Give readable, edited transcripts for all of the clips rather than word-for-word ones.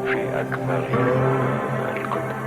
في أكبر الكتب.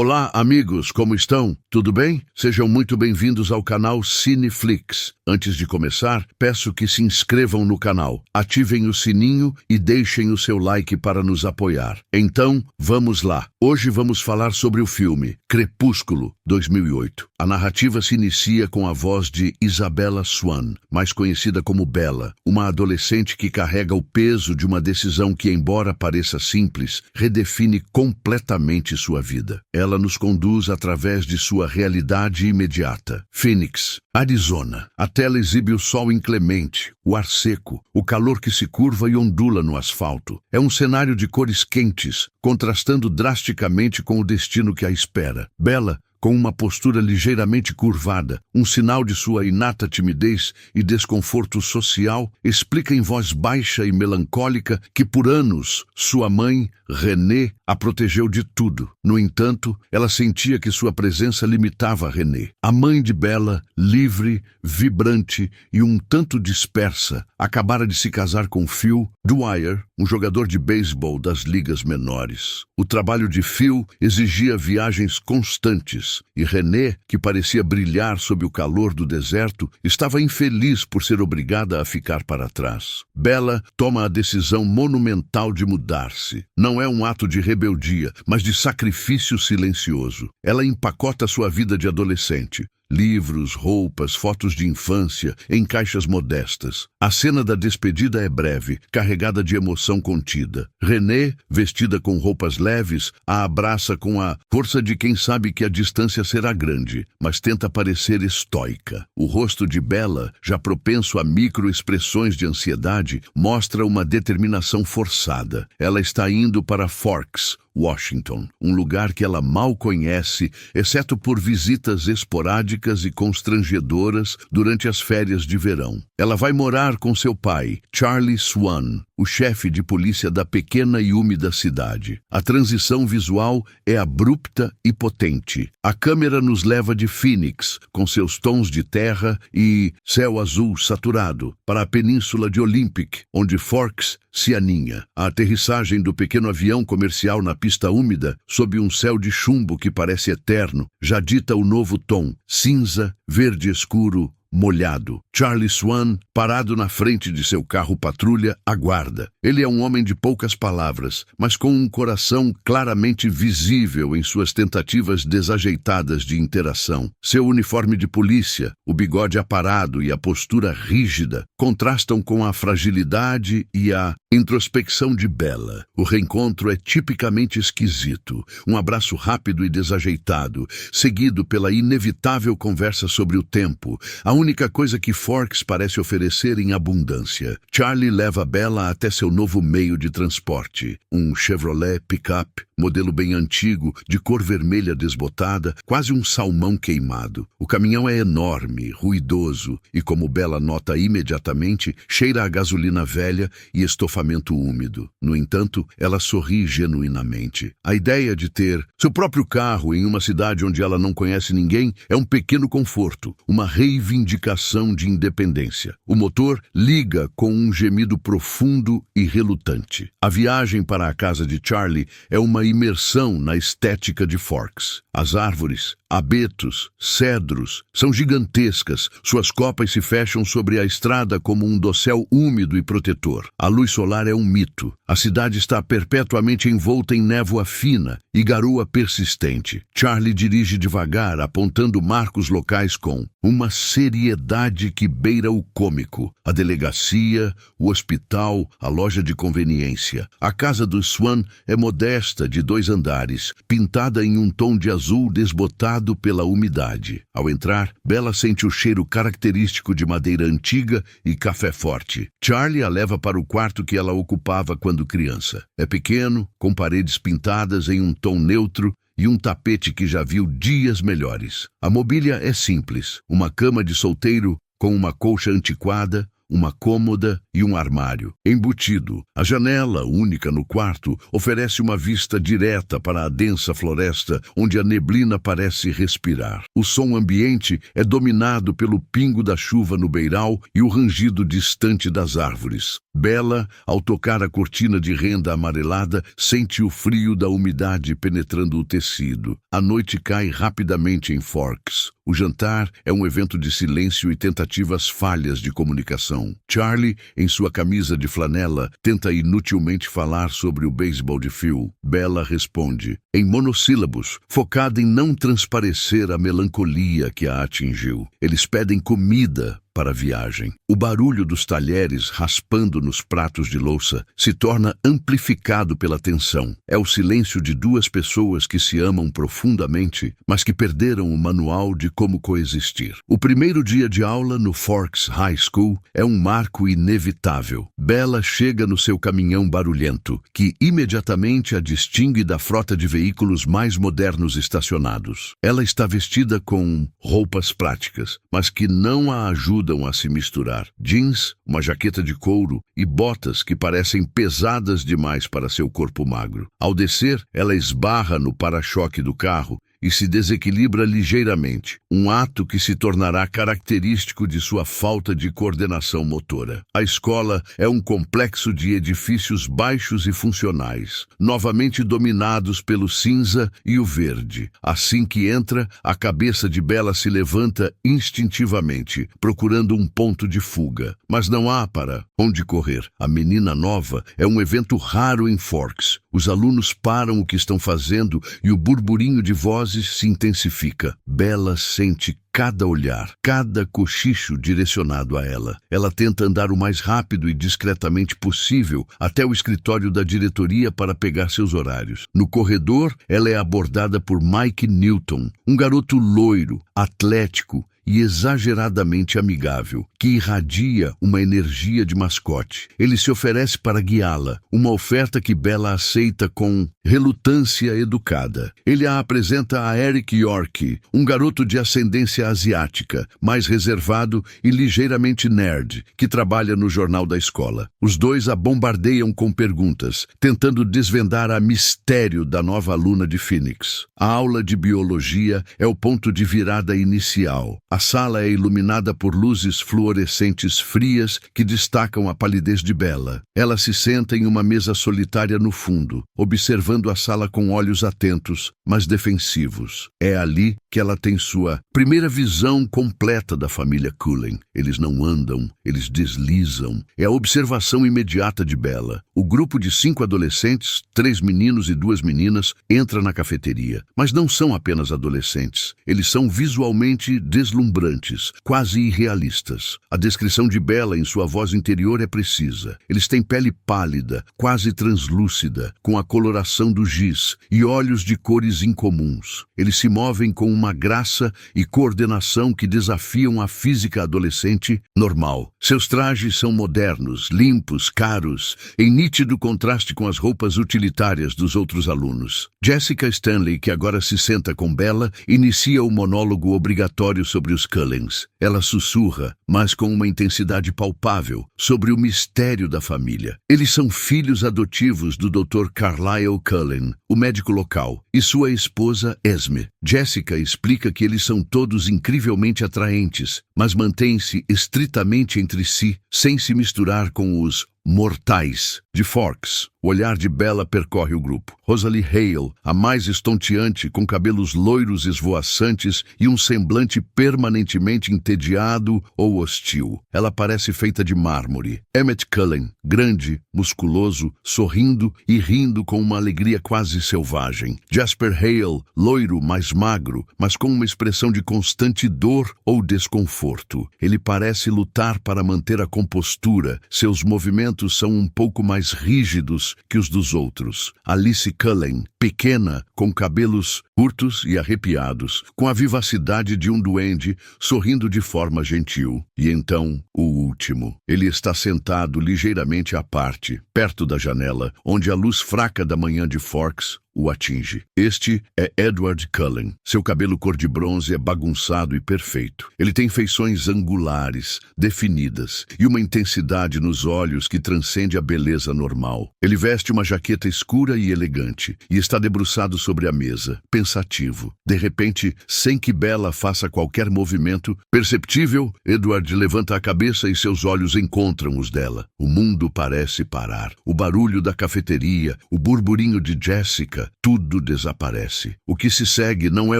Olá, amigos, como estão? Tudo bem? Sejam muito bem-vindos ao canal Cineflix. Antes de começar, peço que se inscrevam no canal, ativem o sininho e deixem o seu like para nos apoiar. Então, vamos lá. Hoje vamos falar sobre o filme Crepúsculo, 2008. A narrativa se inicia com a voz de Isabella Swan, mais conhecida como Bella, uma adolescente que carrega o peso de uma decisão que, embora pareça simples, redefine completamente sua vida. Ela Bella nos conduz através de sua realidade imediata. Phoenix, Arizona. A tela exibe o sol inclemente, o ar seco, o calor que se curva e ondula no asfalto. É um cenário de cores quentes, contrastando drasticamente com o destino que a espera. Bella, com uma postura ligeiramente curvada, um sinal de sua inata timidez e desconforto social, explica em voz baixa e melancólica que por anos sua mãe, René, a protegeu de tudo. No entanto, ela sentia que sua presença limitava René. A mãe de Bella, livre, vibrante e um tanto dispersa, acabara de se casar com Phil Dwyer, um jogador de beisebol das ligas menores. O trabalho de Phil exigia viagens constantes, e René, que parecia brilhar sob o calor do deserto, estava infeliz por ser obrigada a ficar para trás. Bella toma a decisão monumental de mudar-se. Não é um ato de rebeldia, mas de sacrifício silencioso. Ela empacota sua vida de adolescente. Livros, roupas, fotos de infância, em caixas modestas. A cena da despedida é breve, carregada de emoção contida. René, vestida com roupas leves, a abraça com a força de quem sabe que a distância será grande, mas tenta parecer estoica. O rosto de Bella, já propenso a microexpressões de ansiedade, mostra uma determinação forçada. Ela está indo para Forks, Washington, um lugar que ela mal conhece, exceto por visitas esporádicas e constrangedoras durante as férias de verão. Ela vai morar com seu pai, Charlie Swan, o chefe de polícia da pequena e úmida cidade. A transição visual é abrupta e potente. A câmera nos leva de Phoenix, com seus tons de terra e céu azul saturado, para a península de Olympic, onde Forks se aninha. A aterrissagem do pequeno avião comercial na pista úmida, sob um céu de chumbo que parece eterno, já dita o novo tom, cinza, verde escuro, molhado. Charlie Swan, parado na frente de seu carro patrulha, aguarda. Ele é um homem de poucas palavras, mas com um coração claramente visível em suas tentativas desajeitadas de interação. Seu uniforme de polícia, o bigode aparado e a postura rígida contrastam com a fragilidade e a introspecção de Bella. O reencontro é tipicamente esquisito. Um abraço rápido e desajeitado, seguido pela inevitável conversa sobre o tempo, a única coisa que Forks parece oferecer em abundância. Charlie leva Bella até seu novo meio de transporte, um Chevrolet pick-up, modelo bem antigo, de cor vermelha desbotada, quase um salmão queimado. O caminhão é enorme, ruidoso e, como Bella nota imediatamente, cheira a gasolina velha e estofamento úmido. No entanto, ela sorri genuinamente. A ideia de ter seu próprio carro em uma cidade onde ela não conhece ninguém é um pequeno conforto, uma reivindicação de independência. O motor liga com um gemido profundo e relutante. A viagem para a casa de Charlie é uma imersão na estética de Forks. As árvores, abetos, cedros, são gigantescas. Suas copas se fecham sobre a estrada como um dossel úmido e protetor. A luz solar é um mito. A cidade está perpetuamente envolta em névoa fina e garoa persistente. Charlie dirige devagar, apontando marcos locais com uma seriedade que beira o cômico. A delegacia, o hospital, a loja de conveniência. A casa do Swan é modesta, de 2 andares, pintada em um tom de azul desbotado pela umidade. Ao entrar, Bella sente o cheiro característico de madeira antiga e café forte. Charlie a leva para o quarto que ela ocupava quando criança. É pequeno, com paredes pintadas em um tom neutro e um tapete que já viu dias melhores. A mobília é simples, uma cama de solteiro com uma colcha antiquada, uma cômoda e um armário. Embutido, a janela, única no quarto, oferece uma vista direta para a densa floresta onde a neblina parece respirar. O som ambiente é dominado pelo pingo da chuva no beiral e o rangido distante das árvores. Bella, ao tocar a cortina de renda amarelada, sente o frio da umidade penetrando o tecido. A noite cai rapidamente em Forks. O jantar é um evento de silêncio e tentativas falhas de comunicação. Charlie, em sua camisa de flanela, tenta inutilmente falar sobre o beisebol de Phil. Bella responde, em monossílabos, focada em não transparecer a melancolia que a atingiu. Eles pedem comida para a viagem. O barulho dos talheres raspando nos pratos de louça se torna amplificado pela tensão. É o silêncio de duas pessoas que se amam profundamente, mas que perderam o manual de como coexistir. O primeiro dia de aula no Forks High School é um marco inevitável. Bella chega no seu caminhão barulhento, que imediatamente a distingue da frota de veículos mais modernos estacionados. Ela está vestida com roupas práticas, mas que não a ajudam a se misturar. Jeans, uma jaqueta de couro e botas que parecem pesadas demais para seu corpo magro. Ao descer, ela esbarra no para-choque do carro e se desequilibra ligeiramente, um ato que se tornará característico de sua falta de coordenação motora. A escola é um complexo de edifícios baixos e funcionais, novamente dominados pelo cinza e o verde. Assim que entra, a cabeça de Bella se levanta instintivamente, procurando um ponto de fuga. Mas não há para onde correr. A menina nova é um evento raro em Forks. Os alunos param o que estão fazendo e o burburinho de vozes se intensifica. Bella sente cada olhar, cada cochicho direcionado a ela. Ela tenta andar o mais rápido e discretamente possível até o escritório da diretoria para pegar seus horários. No corredor, ela é abordada por Mike Newton, um garoto loiro, atlético e exageradamente amigável, que irradia uma energia de mascote. Ele se oferece para guiá-la, uma oferta que Bella aceita com relutância educada. Ele a apresenta a Eric York, um garoto de ascendência asiática, mais reservado e ligeiramente nerd, que trabalha no jornal da escola. Os dois a bombardeiam com perguntas, tentando desvendar a mistério da nova aluna de Phoenix. A aula de biologia é o ponto de virada inicial. A sala é iluminada por luzes fluorescentes frias que destacam a palidez de Bella. Ela se senta em uma mesa solitária no fundo, observando a sala com olhos atentos, mas defensivos. É ali que ela tem sua primeira visão completa da família Cullen. Eles não andam, eles deslizam. É a observação imediata de Bella. O grupo de 5 adolescentes, 3 meninos e 2 meninas, entra na cafeteria. Mas não são apenas adolescentes. Eles são visualmente deslumbrantes, quase irrealistas. A descrição de Bella em sua voz interior é precisa. Eles têm pele pálida, quase translúcida, com a coloração do giz e olhos de cores incomuns. Eles se movem com uma graça e coordenação que desafiam a física adolescente normal. Seus trajes são modernos, limpos, caros, em nítido contraste com as roupas utilitárias dos outros alunos. Jessica Stanley, que agora se senta com Bella, inicia o monólogo obrigatório sobre os Cullens. Ela sussurra, mas com uma intensidade palpável, sobre o mistério da família. Eles são filhos adotivos do Dr. Carlyle Cullen, o médico local, e sua esposa Esme. Jessica explica que eles são todos incrivelmente atraentes, mas mantêm-se estritamente entre si, sem se misturar com os mortais de Forks. O olhar de Bella percorre o grupo. Rosalie Hale, a mais estonteante, com cabelos loiros esvoaçantes e um semblante permanentemente entediado ou hostil. Ela parece feita de mármore. Emmett Cullen, grande, musculoso, sorrindo e rindo com uma alegria quase selvagem. Jasper Hale, loiro, mais magro, mas com uma expressão de constante dor ou desconforto. Ele parece lutar para manter a compostura. Seus movimentos são um pouco mais rígidos que os dos outros. Alice Cullen, pequena, com cabelos curtos e arrepiados, com a vivacidade de um duende, sorrindo de forma gentil. E então, o último. Ele está sentado ligeiramente à parte, perto da janela, onde a luz fraca da manhã de Forks o atinge. Este é Edward Cullen. Seu cabelo cor de bronze é bagunçado e perfeito. Ele tem feições angulares, definidas, e uma intensidade nos olhos que transcende a beleza normal. Ele veste uma jaqueta escura e elegante, e está debruçado sobre a mesa, pensativo. De repente, sem que Bella faça qualquer movimento perceptível, Edward levanta a cabeça e seus olhos encontram os dela. O mundo parece parar. O barulho da cafeteria, o burburinho de Jessica Bela, tudo desaparece. O que se segue não é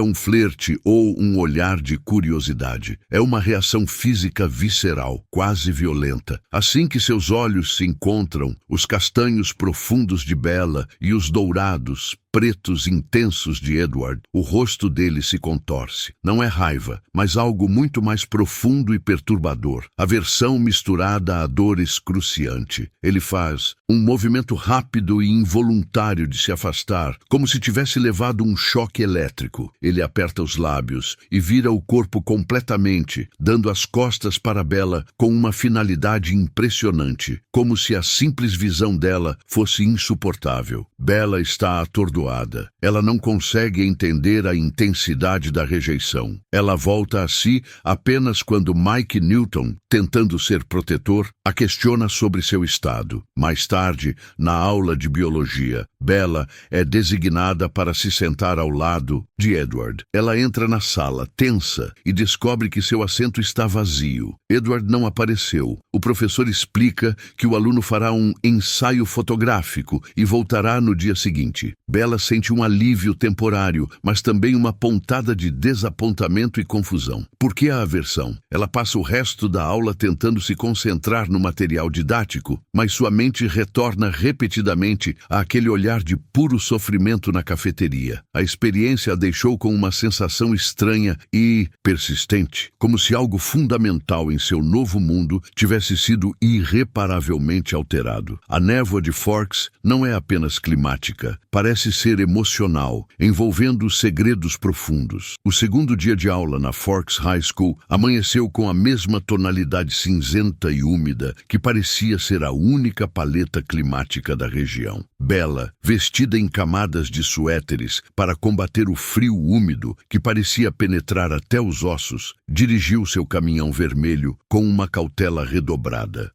um flerte ou um olhar de curiosidade. É uma reação física visceral, quase violenta. Assim que seus olhos se encontram, os castanhos profundos de Bela e os dourados, pretos intensos de Edward, o rosto dele se contorce. Não é raiva, mas algo muito mais profundo e perturbador. Aversão misturada à dor excruciante. Ele faz um movimento rápido e involuntário de se afastar, como se tivesse levado um choque elétrico. Ele aperta os lábios e vira o corpo completamente, dando as costas para Bela com uma finalidade impressionante, como se a simples visão dela fosse insuportável. Bela está atordoada. Ela não consegue entender a intensidade da rejeição. Ela volta a si apenas quando Mike Newton, tentando ser protetor, a questiona sobre seu estado. Mais tarde, na aula de biologia, Bela é designada para se sentar ao lado de Edward. Ela entra na sala, tensa, e descobre que seu assento está vazio. Edward não apareceu. O professor explica que o aluno fará um ensaio fotográfico e voltará no dia seguinte. Bela sente um alívio temporário, mas também uma pontada de desapontamento e confusão. Por que a aversão? Ela passa o resto da aula tentando se concentrar no material didático, mas sua mente retorna repetidamente àquele olhar de puro sofrimento na cafeteria. A experiência a deixou com uma sensação estranha e persistente, como se algo fundamental em seu novo mundo tivesse sido irreparavelmente alterado. A névoa de Forks não é apenas climática, parece ser emocional, envolvendo segredos profundos. O segundo dia de aula na Forks High School amanheceu com a mesma tonalidade cinzenta e úmida que parecia ser a única paleta climática da região. Bela, vestida em camadas de suéteres para combater o frio úmido que parecia penetrar até os ossos, dirigiu seu caminhão vermelho com uma cautela redobrada.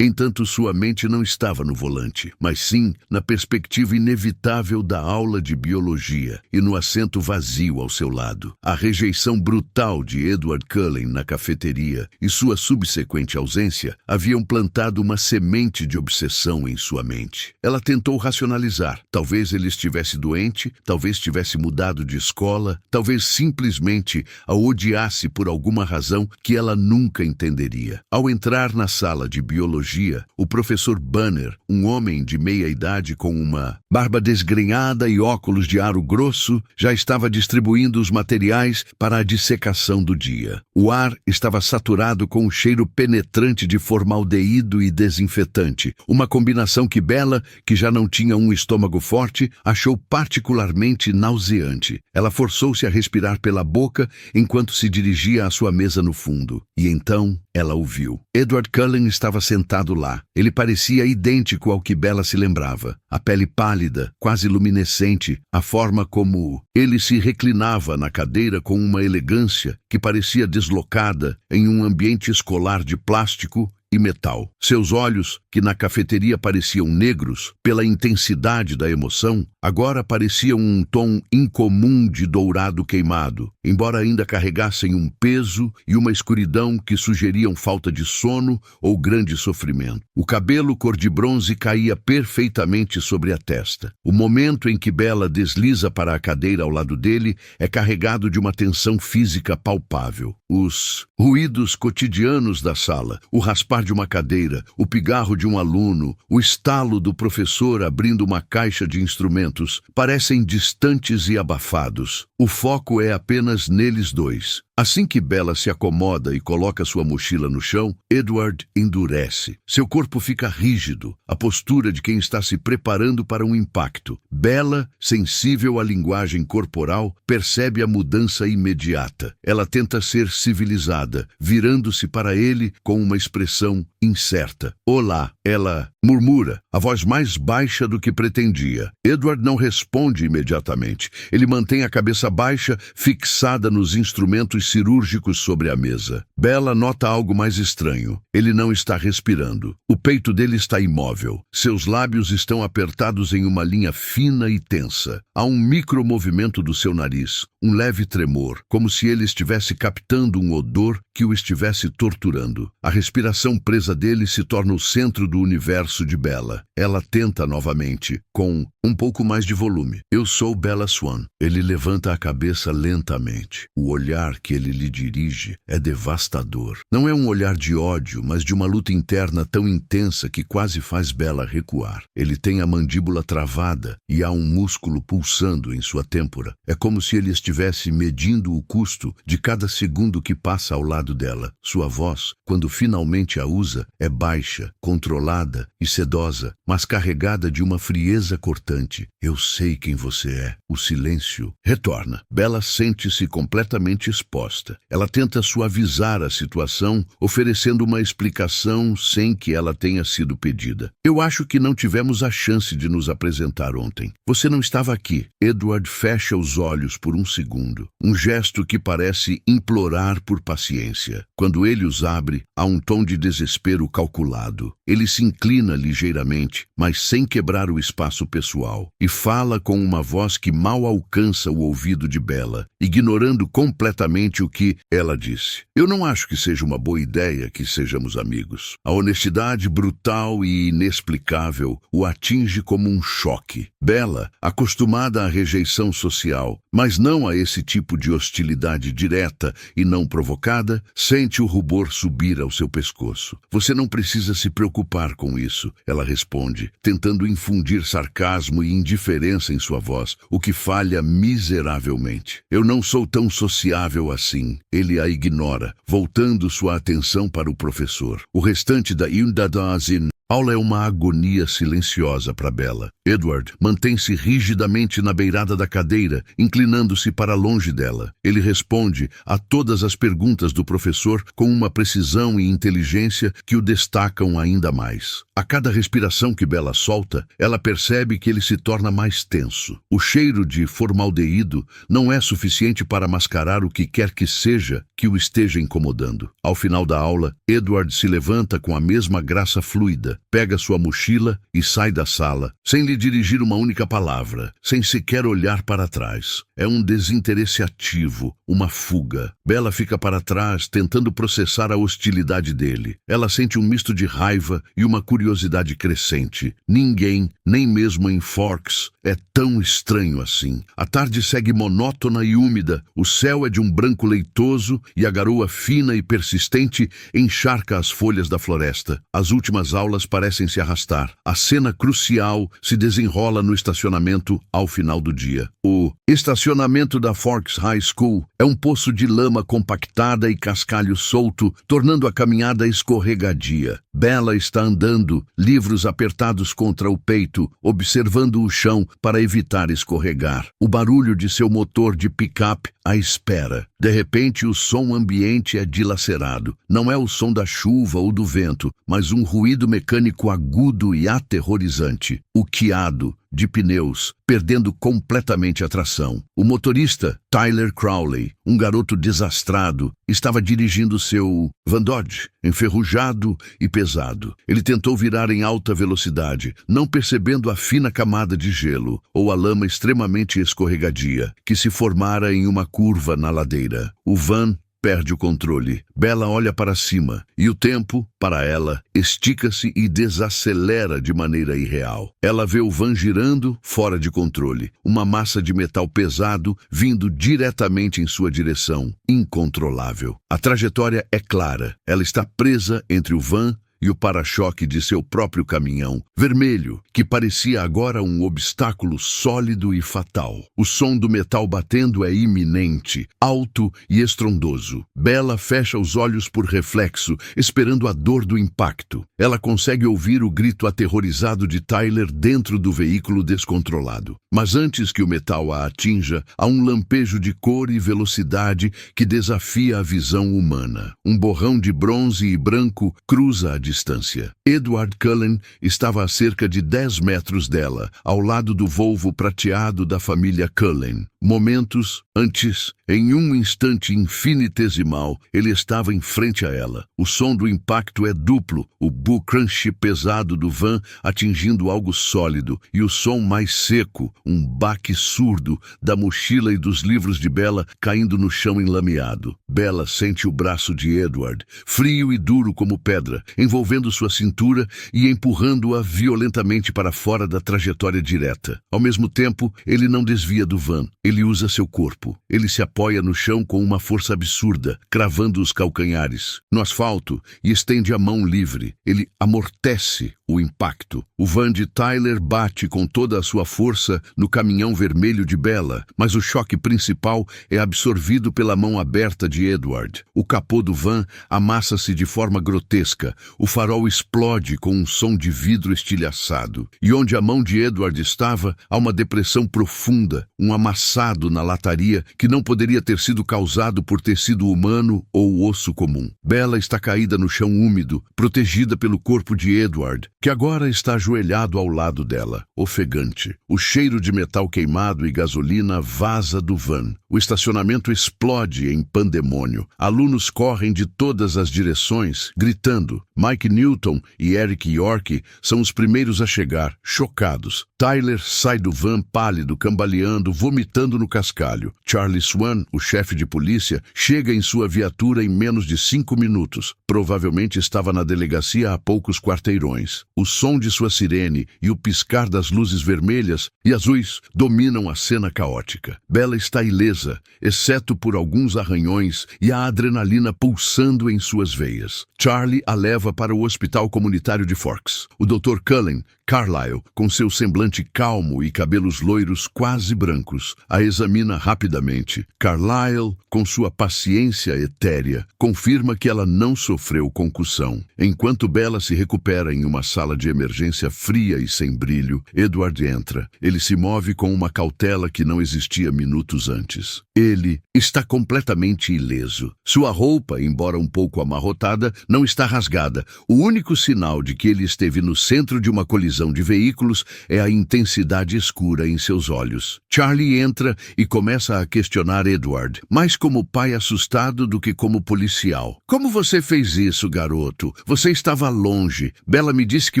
Entanto, sua mente não estava no volante, mas sim na perspectiva inevitável da aula de biologia e no assento vazio ao seu lado. A rejeição brutal de Edward Cullen na cafeteria e sua subsequente ausência haviam plantado uma semente de obsessão em sua mente. Ela tentou racionalizar. Talvez ele estivesse doente, talvez tivesse mudado de escola, talvez simplesmente a odiasse por alguma razão que ela nunca entenderia. Ao entrar na sala de biologia, o professor Banner, um homem de meia idade com uma barba desgrenhada e óculos de aro grosso, já estava distribuindo os materiais para a dissecação do dia. O ar estava saturado com um cheiro penetrante de formaldeído e desinfetante, uma combinação que Bela, que já não tinha um estômago forte, achou particularmente nauseante. Ela forçou-se a respirar pela boca enquanto se dirigia à sua mesa no fundo. E então ela o viu. Edward Cullen estava sentado lá. Ele parecia idêntico ao que Bela se lembrava. A pele pálida, quase luminescente, a forma como ele se reclinava na cadeira com uma elegância que parecia deslocada em um ambiente escolar de plástico e metal. Seus olhos, que na cafeteria pareciam negros pela intensidade da emoção, agora pareciam um tom incomum de dourado queimado, embora ainda carregassem um peso e uma escuridão que sugeriam falta de sono ou grande sofrimento. O cabelo cor de bronze caía perfeitamente sobre a testa. O momento em que Bela desliza para a cadeira ao lado dele é carregado de uma tensão física palpável. Os ruídos cotidianos da sala, o raspar de uma cadeira, o pigarro de um aluno, o estalo do professor abrindo uma caixa de instrumentos, parecem distantes e abafados. O foco é apenas neles dois. Assim que Bela se acomoda e coloca sua mochila no chão, Edward endurece. Seu corpo fica rígido, a postura de quem está se preparando para um impacto. Bela, sensível à linguagem corporal, percebe a mudança imediata. Ela tenta ser civilizada, virando-se para ele com uma expressão incerta. "Olá", ela murmura, a voz mais baixa do que pretendia. Edward não responde imediatamente. Ele mantém a cabeça baixa, fixada nos instrumentos cirúrgicos sobre a mesa. Bella nota algo mais estranho. Ele não está respirando. O peito dele está imóvel. Seus lábios estão apertados em uma linha fina e tensa. Há um micromovimento do seu nariz, um leve tremor, como se ele estivesse captando um odor que o estivesse torturando. A respiração presa dele se torna o centro do universo de Bella. Ela tenta novamente, com um pouco mais de volume. Eu sou Bella Swan. Ele levanta a cabeça lentamente. O olhar que ele lhe dirige é devastador. Não é um olhar de ódio, mas de uma luta interna tão intensa que quase faz Bella recuar. Ele tem a mandíbula travada e há um músculo pulsando em sua têmpora. É como se ele estivesse medindo o custo de cada segundo que passa ao lado dela. Sua voz, quando finalmente a usa, é baixa, controlada e sedosa, mas carregada de uma frieza cortante. Eu sei quem você é. O silêncio retorna. Bella sente-se completamente exposta. Ela tenta suavizar a situação, oferecendo uma explicação sem que ela tenha sido pedida. Eu acho que não tivemos a chance de nos apresentar ontem. Você não estava aqui. Edward fecha os olhos por um segundo. Um gesto que parece implorar por paciência. Quando ele os abre, há um tom de desespero calculado. Ele se inclina ligeiramente, mas sem quebrar o espaço pessoal, e fala com uma voz que mal alcança o ouvido de Bella, ignorando completamente o que ela disse. Eu não acho que seja uma boa ideia que sejamos amigos. A honestidade brutal e inexplicável o atinge como um choque. Bella, acostumada à rejeição social, mas não a esse tipo de hostilidade direta e não provocada, sente o rubor subir ao seu pescoço. Você não precisa se preocupar com isso, ela responde, tentando infundir sarcasmo e indiferença em sua voz, o que falha miseravelmente. Eu não sou tão sociável assim. Ele a ignora, voltando sua atenção para o professor. O restante da Yundadazin aula é uma agonia silenciosa para Bella. Edward mantém-se rigidamente na beirada da cadeira, inclinando-se para longe dela. Ele responde a todas as perguntas do professor com uma precisão e inteligência que o destacam ainda mais. A cada respiração que Bella solta, ela percebe que ele se torna mais tenso. O cheiro de formaldeído não é suficiente para mascarar o que quer que seja que o esteja incomodando. Ao final da aula, Edward se levanta com a mesma graça fluida, pega sua mochila e sai da sala, sem lhe dirigir uma única palavra, sem sequer olhar para trás. É um desinteresse ativo, uma fuga. Bella fica para trás, tentando processar a hostilidade dele. Ela sente um misto de raiva e uma curiosidade crescente. Ninguém, nem mesmo em Forks, é tão estranho assim. A tarde segue monótona e úmida, o céu é de um branco leitoso e a garoa fina e persistente encharca as folhas da floresta. As últimas aulas parecem se arrastar. A cena crucial se desenrola no estacionamento ao final do dia. O estacionamento da Forks High School é um poço de lama compactada e cascalho solto, tornando a caminhada escorregadia. Bella está andando, livros apertados contra o peito, observando o chão para evitar escorregar. O barulho de seu motor de picape a espera. De repente, o som ambiente é dilacerado. Não é o som da chuva ou do vento, mas um ruído mecânico agudo e aterrorizante. O chiado de pneus, perdendo completamente a tração. O motorista, Tyler Crowley, um garoto desastrado, estava dirigindo seu Van Dodge, enferrujado e pesado. Ele tentou virar em alta velocidade, não percebendo a fina camada de gelo ou a lama extremamente escorregadia que se formara em uma curva na ladeira. O van perde o controle. Bella olha para cima e o tempo, para ela, estica-se e desacelera de maneira irreal. Ela vê o van girando fora de controle, uma massa de metal pesado vindo diretamente em sua direção, incontrolável. A trajetória é clara. Ela está presa entre o van e o para-choque de seu próprio caminhão, vermelho, que parecia agora um obstáculo sólido e fatal. O som do metal batendo é iminente, alto e estrondoso. Bella fecha os olhos por reflexo, esperando a dor do impacto. Ela consegue ouvir o grito aterrorizado de Tyler dentro do veículo descontrolado. Mas antes que o metal a atinja, há um lampejo de cor e velocidade que desafia a visão humana. Um borrão de bronze e branco cruza a distância. distância. Edward Cullen estava a cerca de 10 metros dela, ao lado do Volvo prateado da família Cullen. Momentos antes, em um instante infinitesimal, ele estava em frente a ela. O som do impacto é duplo, o crunch pesado do van atingindo algo sólido, e o som mais seco, um baque surdo, da mochila e dos livros de Bella caindo no chão enlameado. Bella sente o braço de Edward, frio e duro como pedra, envolvendo sua cintura e empurrando-a violentamente para fora da trajetória direta. Ao mesmo tempo, ele não desvia do van. Ele usa seu corpo. Ele se apoia no chão com uma força absurda, cravando os calcanhares no asfalto e estende a mão livre. Ele amortece o impacto. O van de Tyler bate com toda a sua força no caminhão vermelho de Bella, mas o choque principal é absorvido pela mão aberta de Edward. O capô do van amassa-se de forma grotesca. O farol explode com um som de vidro estilhaçado. E onde a mão de Edward estava, há uma depressão profunda, um amassado na lataria que não poderia ter sido causado por tecido humano ou osso comum. Bella está caída no chão úmido, protegida pelo corpo de Edward, que agora está ajoelhado ao lado dela, ofegante. O cheiro de metal queimado e gasolina vaza do van. O estacionamento explode em pandemônio. Alunos correm de todas as direções, gritando. Mike Newton e Eric York são os primeiros a chegar, chocados. Tyler sai do van pálido, cambaleando, vomitando no cascalho. Charlie Swan, o chefe de polícia, chega em sua viatura em menos de 5 minutos. Provavelmente estava na delegacia há poucos quarteirões. O som de sua sirene e o piscar das luzes vermelhas e azuis dominam a cena caótica. Bella está ilesa, exceto por alguns arranhões e a adrenalina pulsando em suas veias. Charlie a leva para o hospital comunitário de Forks. O Dr. Cullen, Carlyle, com seu semblante calmo e cabelos loiros quase brancos, a examina rapidamente. Carlyle, com sua paciência etérea, confirma que ela não sofreu concussão. Enquanto Bella se recupera em uma sala de emergência fria e sem brilho, Edward entra. Ele se move com uma cautela que não existia minutos antes. Ele está completamente ileso. Sua roupa, embora um pouco amarrotada, não está rasgada. O único sinal de que ele esteve no centro de uma colisão de veículos é a intensidade escura em seus olhos. Charlie entra e começa a questionar Edward, mais como pai assustado do que como policial. Como você fez isso, garoto? Você estava longe. Bella me disse que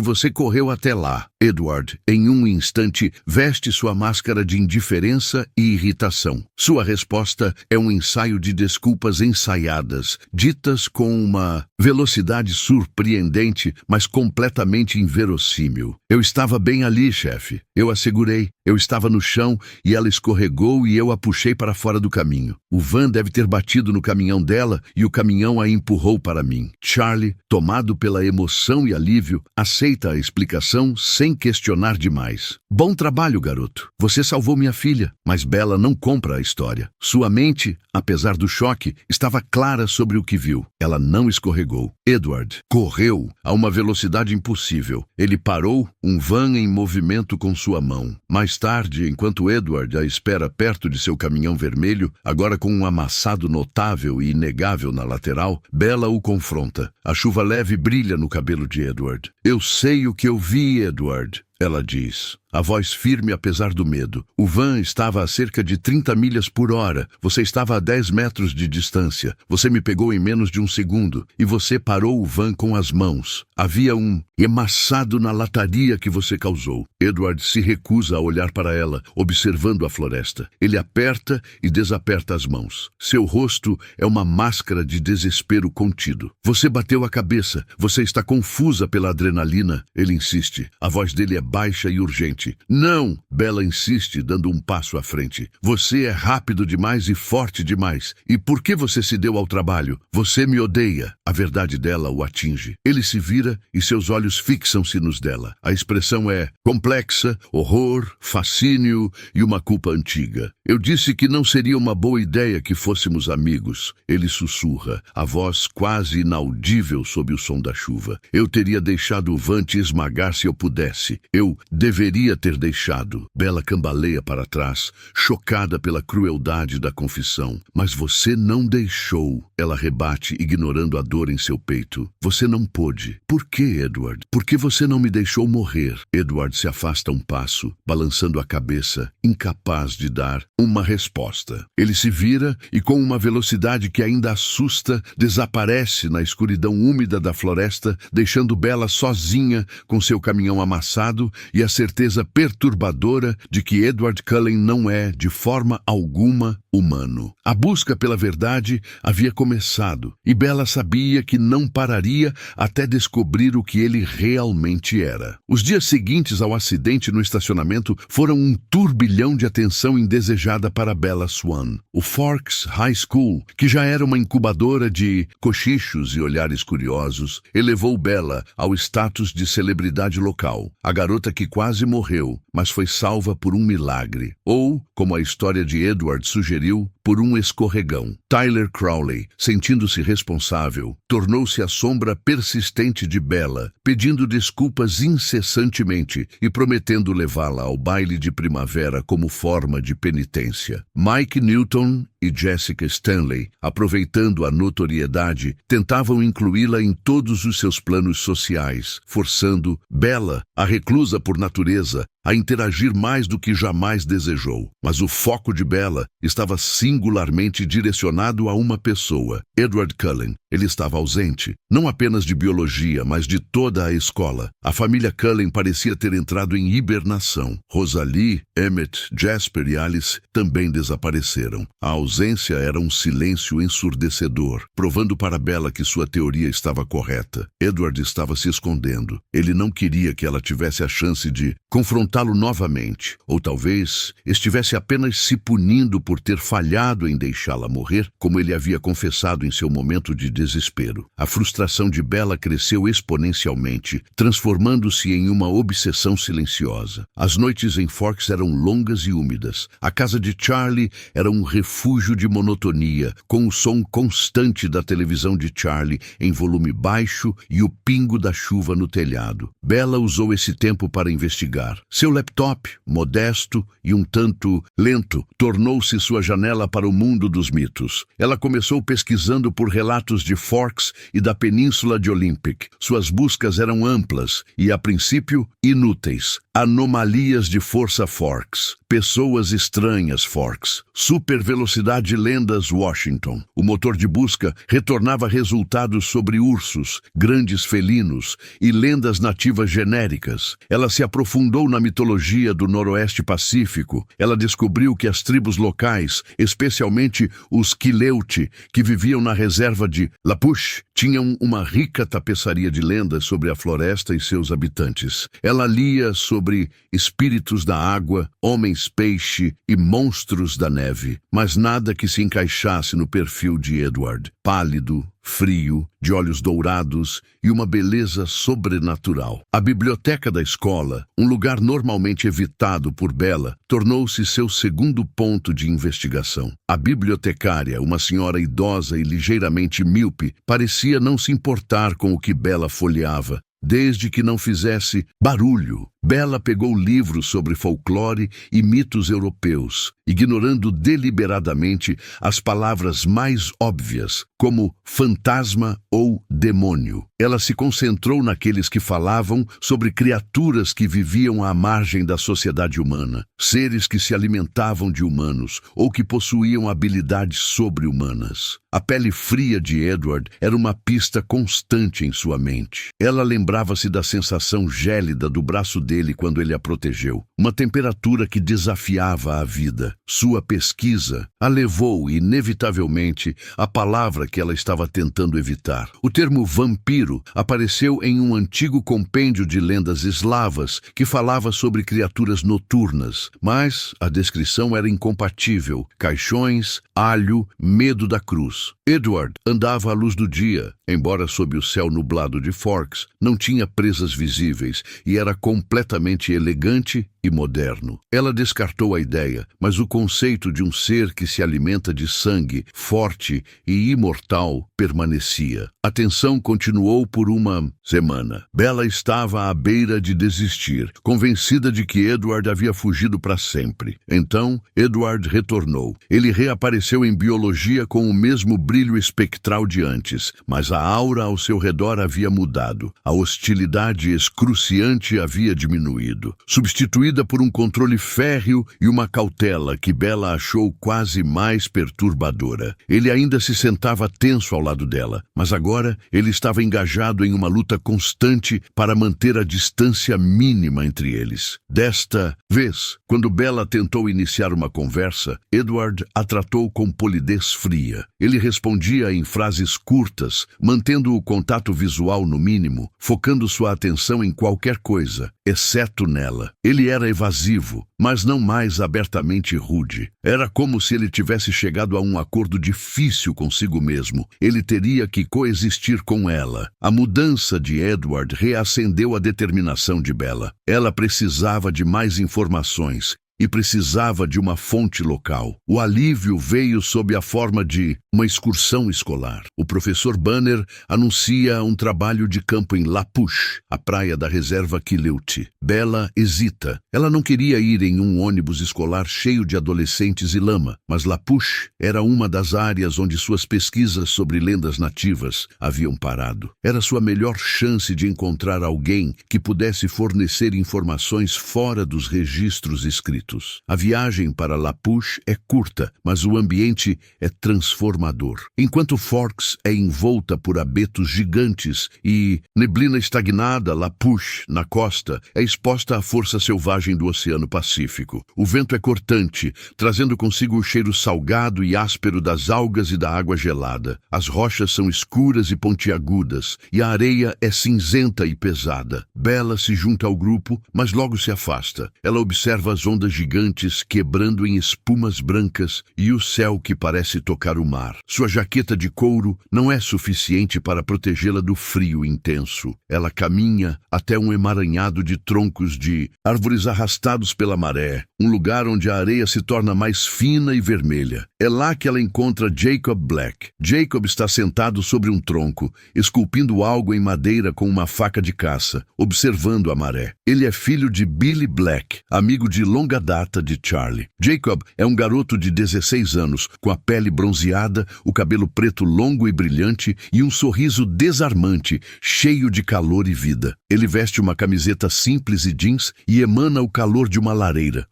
você correu até lá. Edward, em um instante, veste sua máscara de indiferença e irritação. Sua resposta é um ensaio de desculpas ensaiadas, ditas com uma velocidade surpreendente, mas completamente inverossímil. Eu estava bem ali, chefe. Eu a segurei. Eu estava no chão e ela escorregou e eu a puxei para fora do caminho. O van deve ter batido no caminhão dela e o caminhão a empurrou para mim. Charlie, tomado pela emoção e alívio, aceita a explicação sem questionar demais. Bom trabalho, garoto. Você salvou minha filha. Mas Bella não compra a história. Sua mente, apesar do choque, estava clara sobre o que viu. Ela não escorregou. Edward correu a uma velocidade impossível. Ele parou um van em movimento com sua mão. Mais tarde, enquanto Edward a espera perto de seu caminhão vermelho, agora com um amassado notável e inegável na lateral, Bella o confronta. A chuva leve brilha no cabelo de Edward. Eu sei o que eu vi, Edward, ela diz. A voz firme apesar do medo. O van estava a cerca de 30 milhas por hora. Você estava a 10 metros de distância. Você me pegou em menos de um segundo. E você parou o van com as mãos. Havia um emassado na lataria que você causou. Edward se recusa a olhar para ela, observando a floresta. Ele aperta e desaperta as mãos. Seu rosto é uma máscara de desespero contido. Você bateu a cabeça. Você está confusa pela adrenalina. Ele insiste. A voz dele é baixa e urgente. Não! Bella insiste, dando um passo à frente. Você é rápido demais e forte demais. E por que você se deu ao trabalho? Você me odeia. A verdade dela o atinge. Ele se vira e seus olhos fixam-se nos dela. A expressão é complexa, horror, fascínio e uma culpa antiga. Eu disse que não seria uma boa ideia que fôssemos amigos. Ele sussurra, a voz quase inaudível sob o som da chuva. Eu teria deixado o van te esmagar se eu pudesse. Eu deveria ter deixado. Bella cambaleia para trás, chocada pela crueldade da confissão. Mas você não deixou. Ela rebate, ignorando a dor em seu peito. Você não pôde. Por que, Edward? Por que você não me deixou morrer? Edward se afasta um passo, balançando a cabeça, incapaz de dar uma resposta. Ele se vira e, com uma velocidade que ainda assusta, desaparece na escuridão úmida da floresta, deixando Bella sozinha com seu caminhão amassado e a certeza perturbadora de que Edward Cullen não é, de forma alguma, humano. A busca pela verdade havia começado e Bella sabia que não pararia até descobrir o que ele realmente era. Os dias seguintes ao acidente no estacionamento foram um turbilhão de atenção indesejada para Bella Swan. O Forks High School, que já era uma incubadora de cochichos e olhares curiosos, elevou Bella ao status de celebridade local. A garota que quase morreu, mas foi salva por um milagre. Ou, como a história de Edward sugeriu, por um escorregão. Tyler Crowley, sentindo-se responsável, tornou-se a sombra persistente de Bella, pedindo desculpas incessantemente e prometendo levá-la ao baile de primavera como forma de penitência. Mike Newton e Jessica Stanley, aproveitando a notoriedade, tentavam incluí-la em todos os seus planos sociais, forçando Bella, a reclusa por natureza, a interagir mais do que jamais desejou. Mas o foco de Bella estava singularmente direcionado a uma pessoa, Edward Cullen. Ele estava ausente, não apenas de biologia, mas de toda a escola. A família Cullen parecia ter entrado em hibernação. Rosalie, Emmett, Jasper e Alice também desapareceram. A ausência era um silêncio ensurdecedor, provando para Bella que sua teoria estava correta. Edward estava se escondendo. Ele não queria que ela tivesse a chance de confrontá-lo novamente, ou talvez estivesse apenas se punindo por ter falhado em deixá-la morrer, como ele havia confessado em seu momento de desespero. A frustração de Bella cresceu exponencialmente, transformando-se em uma obsessão silenciosa. As noites em Forks eram longas e úmidas. A casa de Charlie era um refúgio de monotonia, com o som constante da televisão de Charlie em volume baixo e o pingo da chuva no telhado. Bella usou esse tempo para investigar. Seu laptop, modesto e um tanto lento, tornou-se sua janela para o mundo dos mitos. Ela começou pesquisando por relatos de Forks e da Península de Olympic. Suas buscas eram amplas e, a princípio, inúteis. Anomalias de força Forks, pessoas estranhas Forks, supervelocidade lendas Washington. O motor de busca retornava resultados sobre ursos, grandes felinos e lendas nativas genéricas. Ela se aprofundou na mitologia do Noroeste Pacífico. Ela descobriu que as tribos locais, especialmente os Quileute, que viviam na reserva de Lapush, tinham uma rica tapeçaria de lendas sobre a floresta e seus habitantes. Ela lia sobre espíritos da água, homens-peixe e monstros da neve, mas nada que se encaixasse no perfil de Edward. Pálido, frio, de olhos dourados e uma beleza sobrenatural. A biblioteca da escola, um lugar normalmente evitado por Bella, tornou-se seu segundo ponto de investigação. A bibliotecária, uma senhora idosa e ligeiramente míope, parecia não se importar com o que Bella folheava, desde que não fizesse barulho. Bella pegou livros sobre folclore e mitos europeus, ignorando deliberadamente as palavras mais óbvias, como fantasma ou demônio. Ela se concentrou naqueles que falavam sobre criaturas que viviam à margem da sociedade humana, seres que se alimentavam de humanos ou que possuíam habilidades sobre-humanas. A pele fria de Edward era uma pista constante em sua mente. Ela lembrava-se da sensação gélida do braço dele quando ele a protegeu, uma temperatura que desafiava a vida. Sua pesquisa a levou, inevitavelmente, à palavra que ela estava tentando evitar. O termo vampiro apareceu em um antigo compêndio de lendas eslavas que falava sobre criaturas noturnas, mas a descrição era incompatível. Caixões, alho, medo da cruz. Edward andava à luz do dia, embora sob o céu nublado de Forks, não tinha presas visíveis e era completamente elegante e moderno. Ela descartou a ideia, mas o conceito de um ser que se alimenta de sangue, forte e imortal, permanecia. A tensão continuou por uma semana. Bella estava à beira de desistir, convencida de que Edward havia fugido para sempre. Então, Edward retornou. Ele reapareceu em biologia com o mesmo brilho espectral de antes, mas a aura ao seu redor havia mudado. A hostilidade excruciante havia diminuído, substituída por um controle férreo e uma cautela que Bella achou quase mais perturbadora. Ele ainda se sentava tenso ao lado dela, mas agora ele estava engajado em uma luta constante para manter a distância mínima entre eles. Desta vez, quando Bella tentou iniciar uma conversa, Edward a tratou com polidez fria. Ele respondia em frases curtas, mantendo o contato visual no mínimo, focando sua atenção em qualquer coisa, exceto nela. Ele era evasivo, mas não mais abertamente rude. Era como se ele tivesse chegado a um acordo difícil consigo mesmo. Ele teria que coexistir com ela. A mudança de Edward reacendeu a determinação de Bella. Ela precisava de mais informações e precisava de uma fonte local. O alívio veio sob a forma de uma excursão escolar. O professor Banner anuncia um trabalho de campo em La Push, a praia da reserva Quileute. Bella hesita. Ela não queria ir em um ônibus escolar cheio de adolescentes e lama, mas La Push era uma das áreas onde suas pesquisas sobre lendas nativas haviam parado. Era sua melhor chance de encontrar alguém que pudesse fornecer informações fora dos registros escritos. A viagem para La Push é curta, mas o ambiente é transformador. Enquanto Forks é envolta por abetos gigantes e neblina estagnada, La Push, na costa, é exposta à força selvagem do Oceano Pacífico. O vento é cortante, trazendo consigo o cheiro salgado e áspero das algas e da água gelada. As rochas são escuras e pontiagudas, e a areia é cinzenta e pesada. Bella se junta ao grupo, mas logo se afasta. Ela observa as ondas gigantes quebrando em espumas brancas e o céu que parece tocar o mar. Sua jaqueta de couro não é suficiente para protegê-la do frio intenso. Ela caminha até um emaranhado de troncos de árvores arrastados pela maré, um lugar onde a areia se torna mais fina e vermelha. É lá que ela encontra Jacob Black. Jacob está sentado sobre um tronco, esculpindo algo em madeira com uma faca de caça, observando a maré. Ele é filho de Billy Black, amigo de longa data de Charlie. Jacob é um garoto de 16 anos, com a pele bronzeada, o cabelo preto longo e brilhante e um sorriso desarmante, cheio de calor e vida. Ele veste uma camiseta simples e jeans e emana o calor de uma lareira.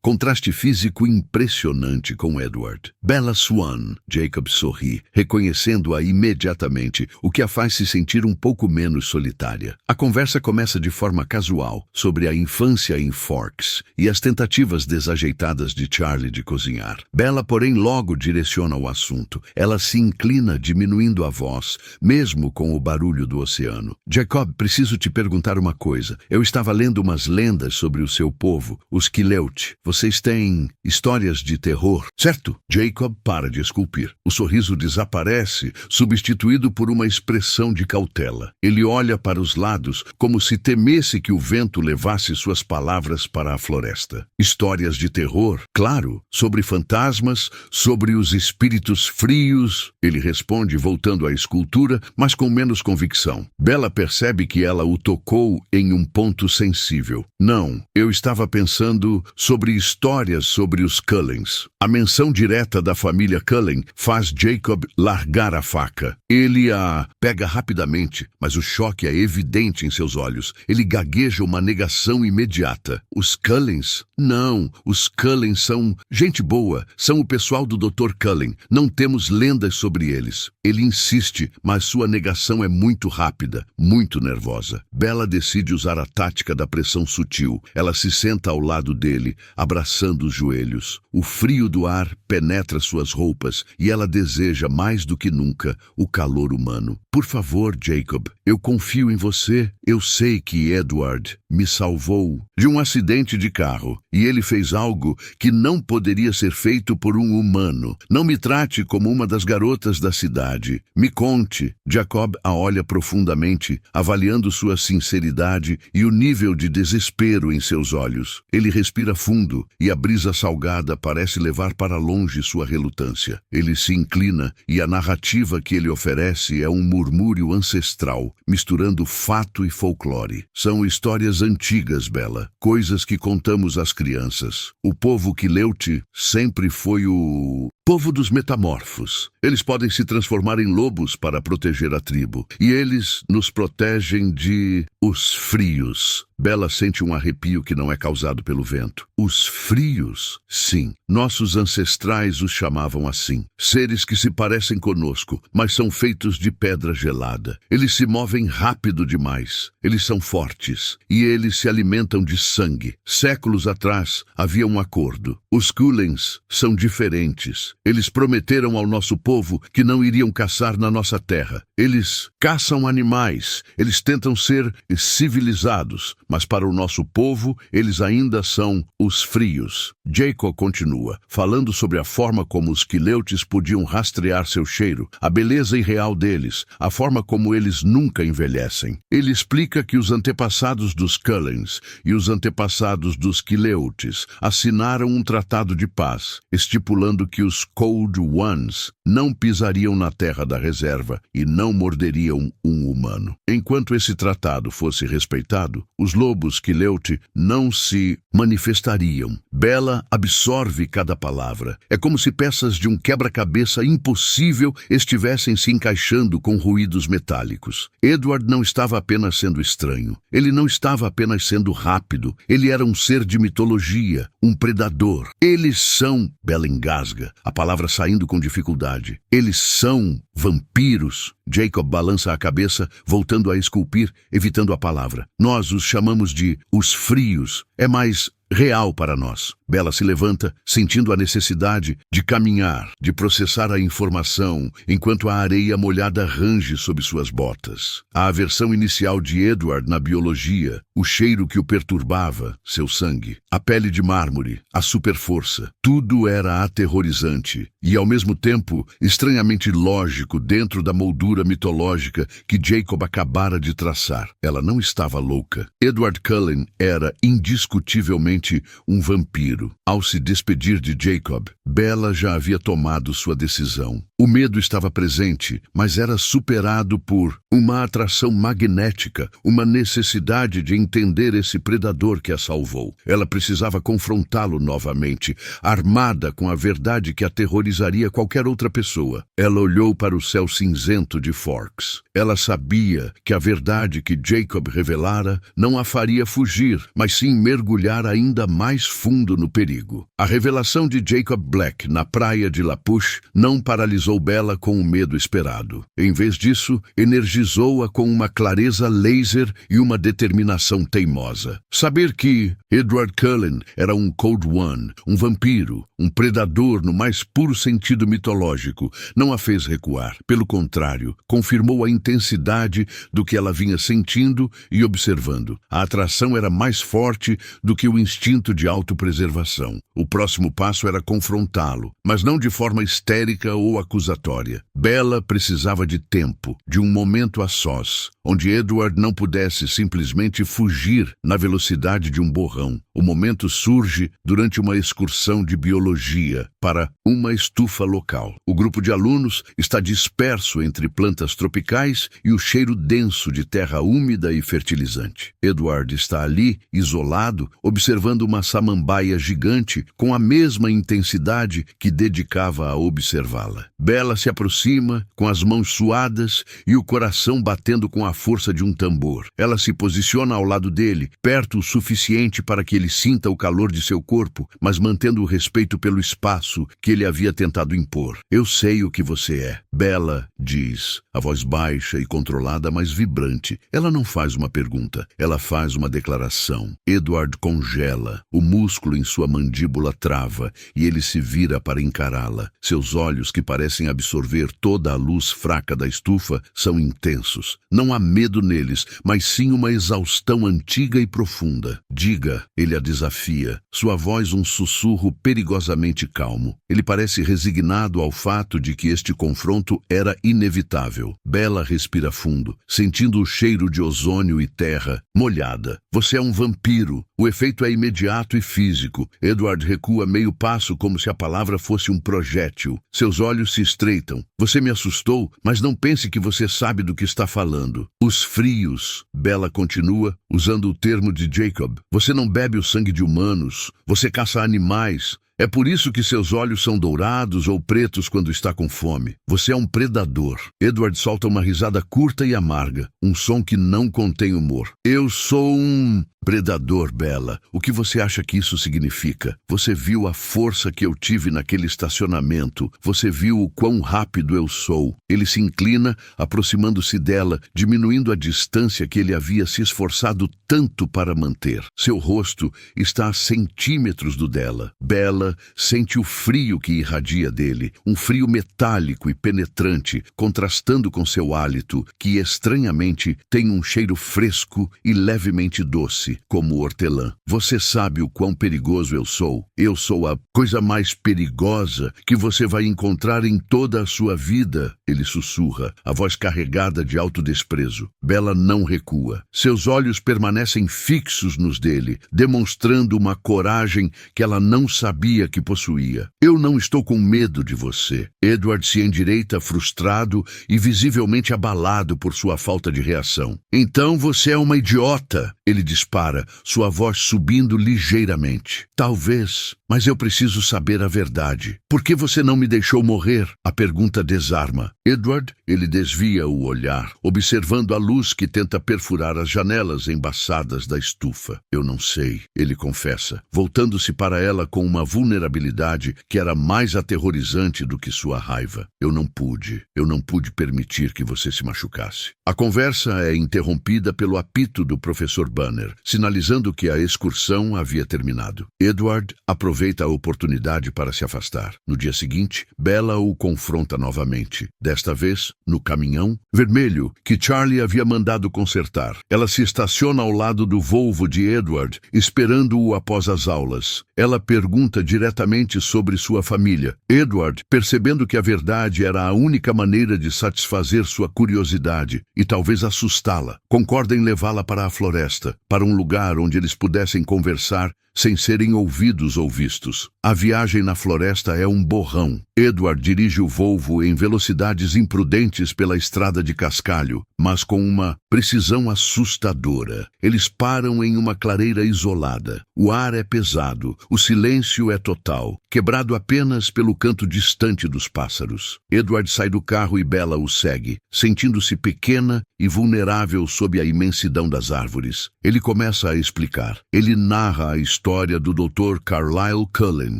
Contraste físico impressionante com Edward. Bella Swan, Jacob sorri, reconhecendo-a imediatamente, o que a faz se sentir um pouco menos solitária. A conversa começa de forma casual, sobre a infância em Forks e as tentativas desajeitadas de Charlie de cozinhar. Bella, porém, logo direciona o assunto. Ela se inclina, diminuindo a voz, mesmo com o barulho do oceano. Jacob, preciso te perguntar uma coisa. Eu estava lendo umas lendas sobre o seu povo, os Quileute. Vocês têm histórias de terror, certo? Jacob para de esculpir. O sorriso desaparece, substituído por uma expressão de cautela. Ele olha para os lados, como se temesse que o vento levasse suas palavras para a floresta. Histórias de terror, claro, sobre fantasmas, sobre os espíritos frios. Ele responde, voltando à escultura, mas com menos convicção. Bella percebe que ela o tocou em um ponto sensível. Não, eu estava pensando sobre histórias sobre os Cullens. A menção direta da família Cullen faz Jacob largar a faca. Ele a pega rapidamente, mas o choque é evidente em seus olhos. Ele gagueja uma negação imediata. Os Cullens? Não, os Cullen são gente boa, são o pessoal do Dr. Cullen. Não temos lendas sobre eles. Ele insiste, mas sua negação é muito rápida, muito nervosa. Bella decide usar a tática da pressão sutil. Ela se senta ao lado dele, abraçando os joelhos. O frio do ar penetra suas roupas e ela deseja mais do que nunca o calor humano. Por favor, Jacob, eu confio em você. Eu sei que Edward me salvou de um acidente de carro e ele fez algo que não poderia ser feito por um humano. Não me trate como uma das garotas da cidade. Me conte. Jacob a olha profundamente, avaliando sua sinceridade e o nível de desespero em seus olhos. Ele respira fundo e a brisa salgada parece levar para longe sua relutância. Ele se inclina e a narrativa que ele oferece é um murmúrio ancestral, misturando fato e folclore. São histórias antigas, Bella, coisas que contamos às crianças. O povo Quileute sempre foi o povo dos metamorfos. Eles podem se transformar em lobos para proteger a tribo. E eles nos protegem de os frios. Bella sente um arrepio que não é causado pelo vento. Os frios? Sim. Nossos ancestrais os chamavam assim. Seres que se parecem conosco, mas são feitos de pedra gelada. Eles se movem rápido demais. Eles são fortes. E eles se alimentam de sangue. Séculos atrás havia um acordo. Os Cullens são diferentes. Eles prometeram ao nosso povo que não iriam caçar na nossa terra. Eles caçam animais. Eles tentam ser civilizados. Mas para o nosso povo, eles ainda são os frios. Jacob continua, falando sobre a forma como os Quileutes podiam rastrear seu cheiro, a beleza irreal deles, a forma como eles nunca envelhecem. Ele explica que os antepassados dos Cullens e os antepassados dos Quileutes assinaram um tratado de paz, estipulando que os Cold Ones não pisariam na terra da reserva e não morderiam um humano. Enquanto esse tratado fosse respeitado, os lobos Quileute não se manifestariam. Bella absorve cada palavra. É como se peças de um quebra-cabeça impossível estivessem se encaixando com ruídos metálicos. Edward não estava apenas sendo estranho. Ele não estava apenas sendo rápido. Ele era um ser de mitologia, um predador. Eles são... Bella engasga, a palavra saindo com dificuldade. Eles são vampiros. Jacob balança a cabeça, voltando a esculpir, evitando a palavra. Nós os chamamos de os frios. É mais real para nós. Bella se levanta, sentindo a necessidade de caminhar, de processar a informação, enquanto a areia molhada range sob suas botas. A aversão inicial de Edward na biologia, o cheiro que o perturbava, seu sangue, a pele de mármore, a superforça, tudo era aterrorizante e, ao mesmo tempo, estranhamente lógico dentro da moldura mitológica que Jacob acabara de traçar. Ela não estava louca. Edward Cullen era indiscutivelmente um vampiro. Ao se despedir de Jacob, Bella já havia tomado sua decisão. O medo estava presente, mas era superado por uma atração magnética, uma necessidade de entender esse predador que a salvou. Ela precisava confrontá-lo novamente, armada com a verdade que aterrorizaria qualquer outra pessoa. Ela olhou para o céu cinzento de Forks. Ela sabia que a verdade que Jacob revelara não a faria fugir, mas sim mergulhar ainda mais fundo no perigo. A revelação de Jacob Black na praia de Lapush não paralisou Bella com o medo esperado. Em vez disso, energizou-a com uma clareza laser e uma determinação teimosa. Saber que Edward Cullen era um Cold One, um vampiro, um predador no mais puro sentido mitológico, não a fez recuar. Pelo contrário, confirmou a intensidade do que ela vinha sentindo e observando. A atração era mais forte do que o instinto de autopreservação. O próximo passo era confrontá-lo, mas não de forma histérica ou acusatória. Bella precisava de tempo, de um momento a sós, onde Edward não pudesse simplesmente fugir na velocidade de um borrão. O momento surge durante uma excursão de biologia para uma estufa local. O grupo de alunos está disperso entre plantas tropicais e o cheiro denso de terra úmida e fertilizante. Edward está ali, isolado, observando uma samambaia gigante com a mesma intensidade que dedicava a observá-la. Bella se aproxima, com as mãos suadas e o coração batendo com a força de um tambor. Ela se posiciona ao lado dele, perto o suficiente para que ele sinta o calor de seu corpo, mas mantendo o respeito pelo espaço que ele havia tentado impor. Eu sei o que você é, Bella diz, a voz baixa e controlada, mas vibrante. Ela não faz uma pergunta, ela faz uma declaração. Edward congela. Bella. O músculo em sua mandíbula trava e ele se vira para encará-la. Seus olhos, que parecem absorver toda a luz fraca da estufa, são intensos. Não há medo neles, mas sim uma exaustão antiga e profunda. Diga, ele a desafia. Sua voz um sussurro perigosamente calmo. Ele parece resignado ao fato de que este confronto era inevitável. Bella respira fundo, sentindo o cheiro de ozônio e terra molhada. Você é um vampiro. O efeito é imediato e físico. Edward recua meio passo como se a palavra fosse um projétil. Seus olhos se estreitam. Você me assustou, mas não pense que você sabe do que está falando. Os frios. Bella continua, usando o termo de Jacob. Você não bebe o sangue de humanos. Você caça animais. É por isso que seus olhos são dourados ou pretos quando está com fome. Você é um predador. Edward solta uma risada curta e amarga, um som que não contém humor. Eu sou um predador, Bella. O que você acha que isso significa? Você viu a força que eu tive naquele estacionamento. Você viu o quão rápido eu sou. Ele se inclina, aproximando-se dela, diminuindo a distância que ele havia se esforçado tanto para manter. Seu rosto está a centímetros do dela. Bella sente o frio que irradia dele, um frio metálico e penetrante, contrastando com seu hálito, que estranhamente tem um cheiro fresco e levemente doce, como hortelã. Você sabe o quão perigoso eu sou. Eu sou a coisa mais perigosa que você vai encontrar em toda a sua vida, ele sussurra, a voz carregada de autodesprezo. Bella não recua. Seus olhos permanecem fixos nos dele, demonstrando uma coragem que ela não sabia que possuía. Eu não estou com medo de você. Edward se endireita frustrado e visivelmente abalado por sua falta de reação. Então você é uma idiota, ele dispara, sua voz subindo ligeiramente. Talvez, mas eu preciso saber a verdade. Por que você não me deixou morrer? A pergunta desarma. Edward, ele desvia o olhar, observando a luz que tenta perfurar as janelas embaçadas da estufa. Eu não sei, ele confessa, voltando-se para ela com uma vulnerabilidade que era mais aterrorizante do que sua raiva. Eu não pude permitir que você se machucasse. A conversa é interrompida pelo apito do professor Banner, sinalizando que a excursão havia terminado. Edward aproveita a oportunidade para se afastar. No dia seguinte, Bella o confronta novamente, desta vez no caminhão vermelho que Charlie havia mandado consertar. Ela se estaciona ao lado do Volvo de Edward, esperando-o após as aulas. Ela pergunta diretamente sobre sua família. Edward, percebendo que a verdade era a única maneira de satisfazer sua curiosidade e talvez assustá-la, concorda em levá-la para a floresta, para um lugar onde eles pudessem conversar sem serem ouvidos ou vistos. A viagem na floresta é um borrão. Edward dirige o Volvo em velocidades imprudentes pela estrada de cascalho, mas com uma precisão assustadora. Eles param em uma clareira isolada. O ar é pesado, o silêncio é total, quebrado apenas pelo canto distante dos pássaros. Edward sai do carro e Bella o segue, sentindo-se pequena e vulnerável sob a imensidão das árvores. Ele começa a explicar. Ele narra a história do Dr. Carlyle Cullen,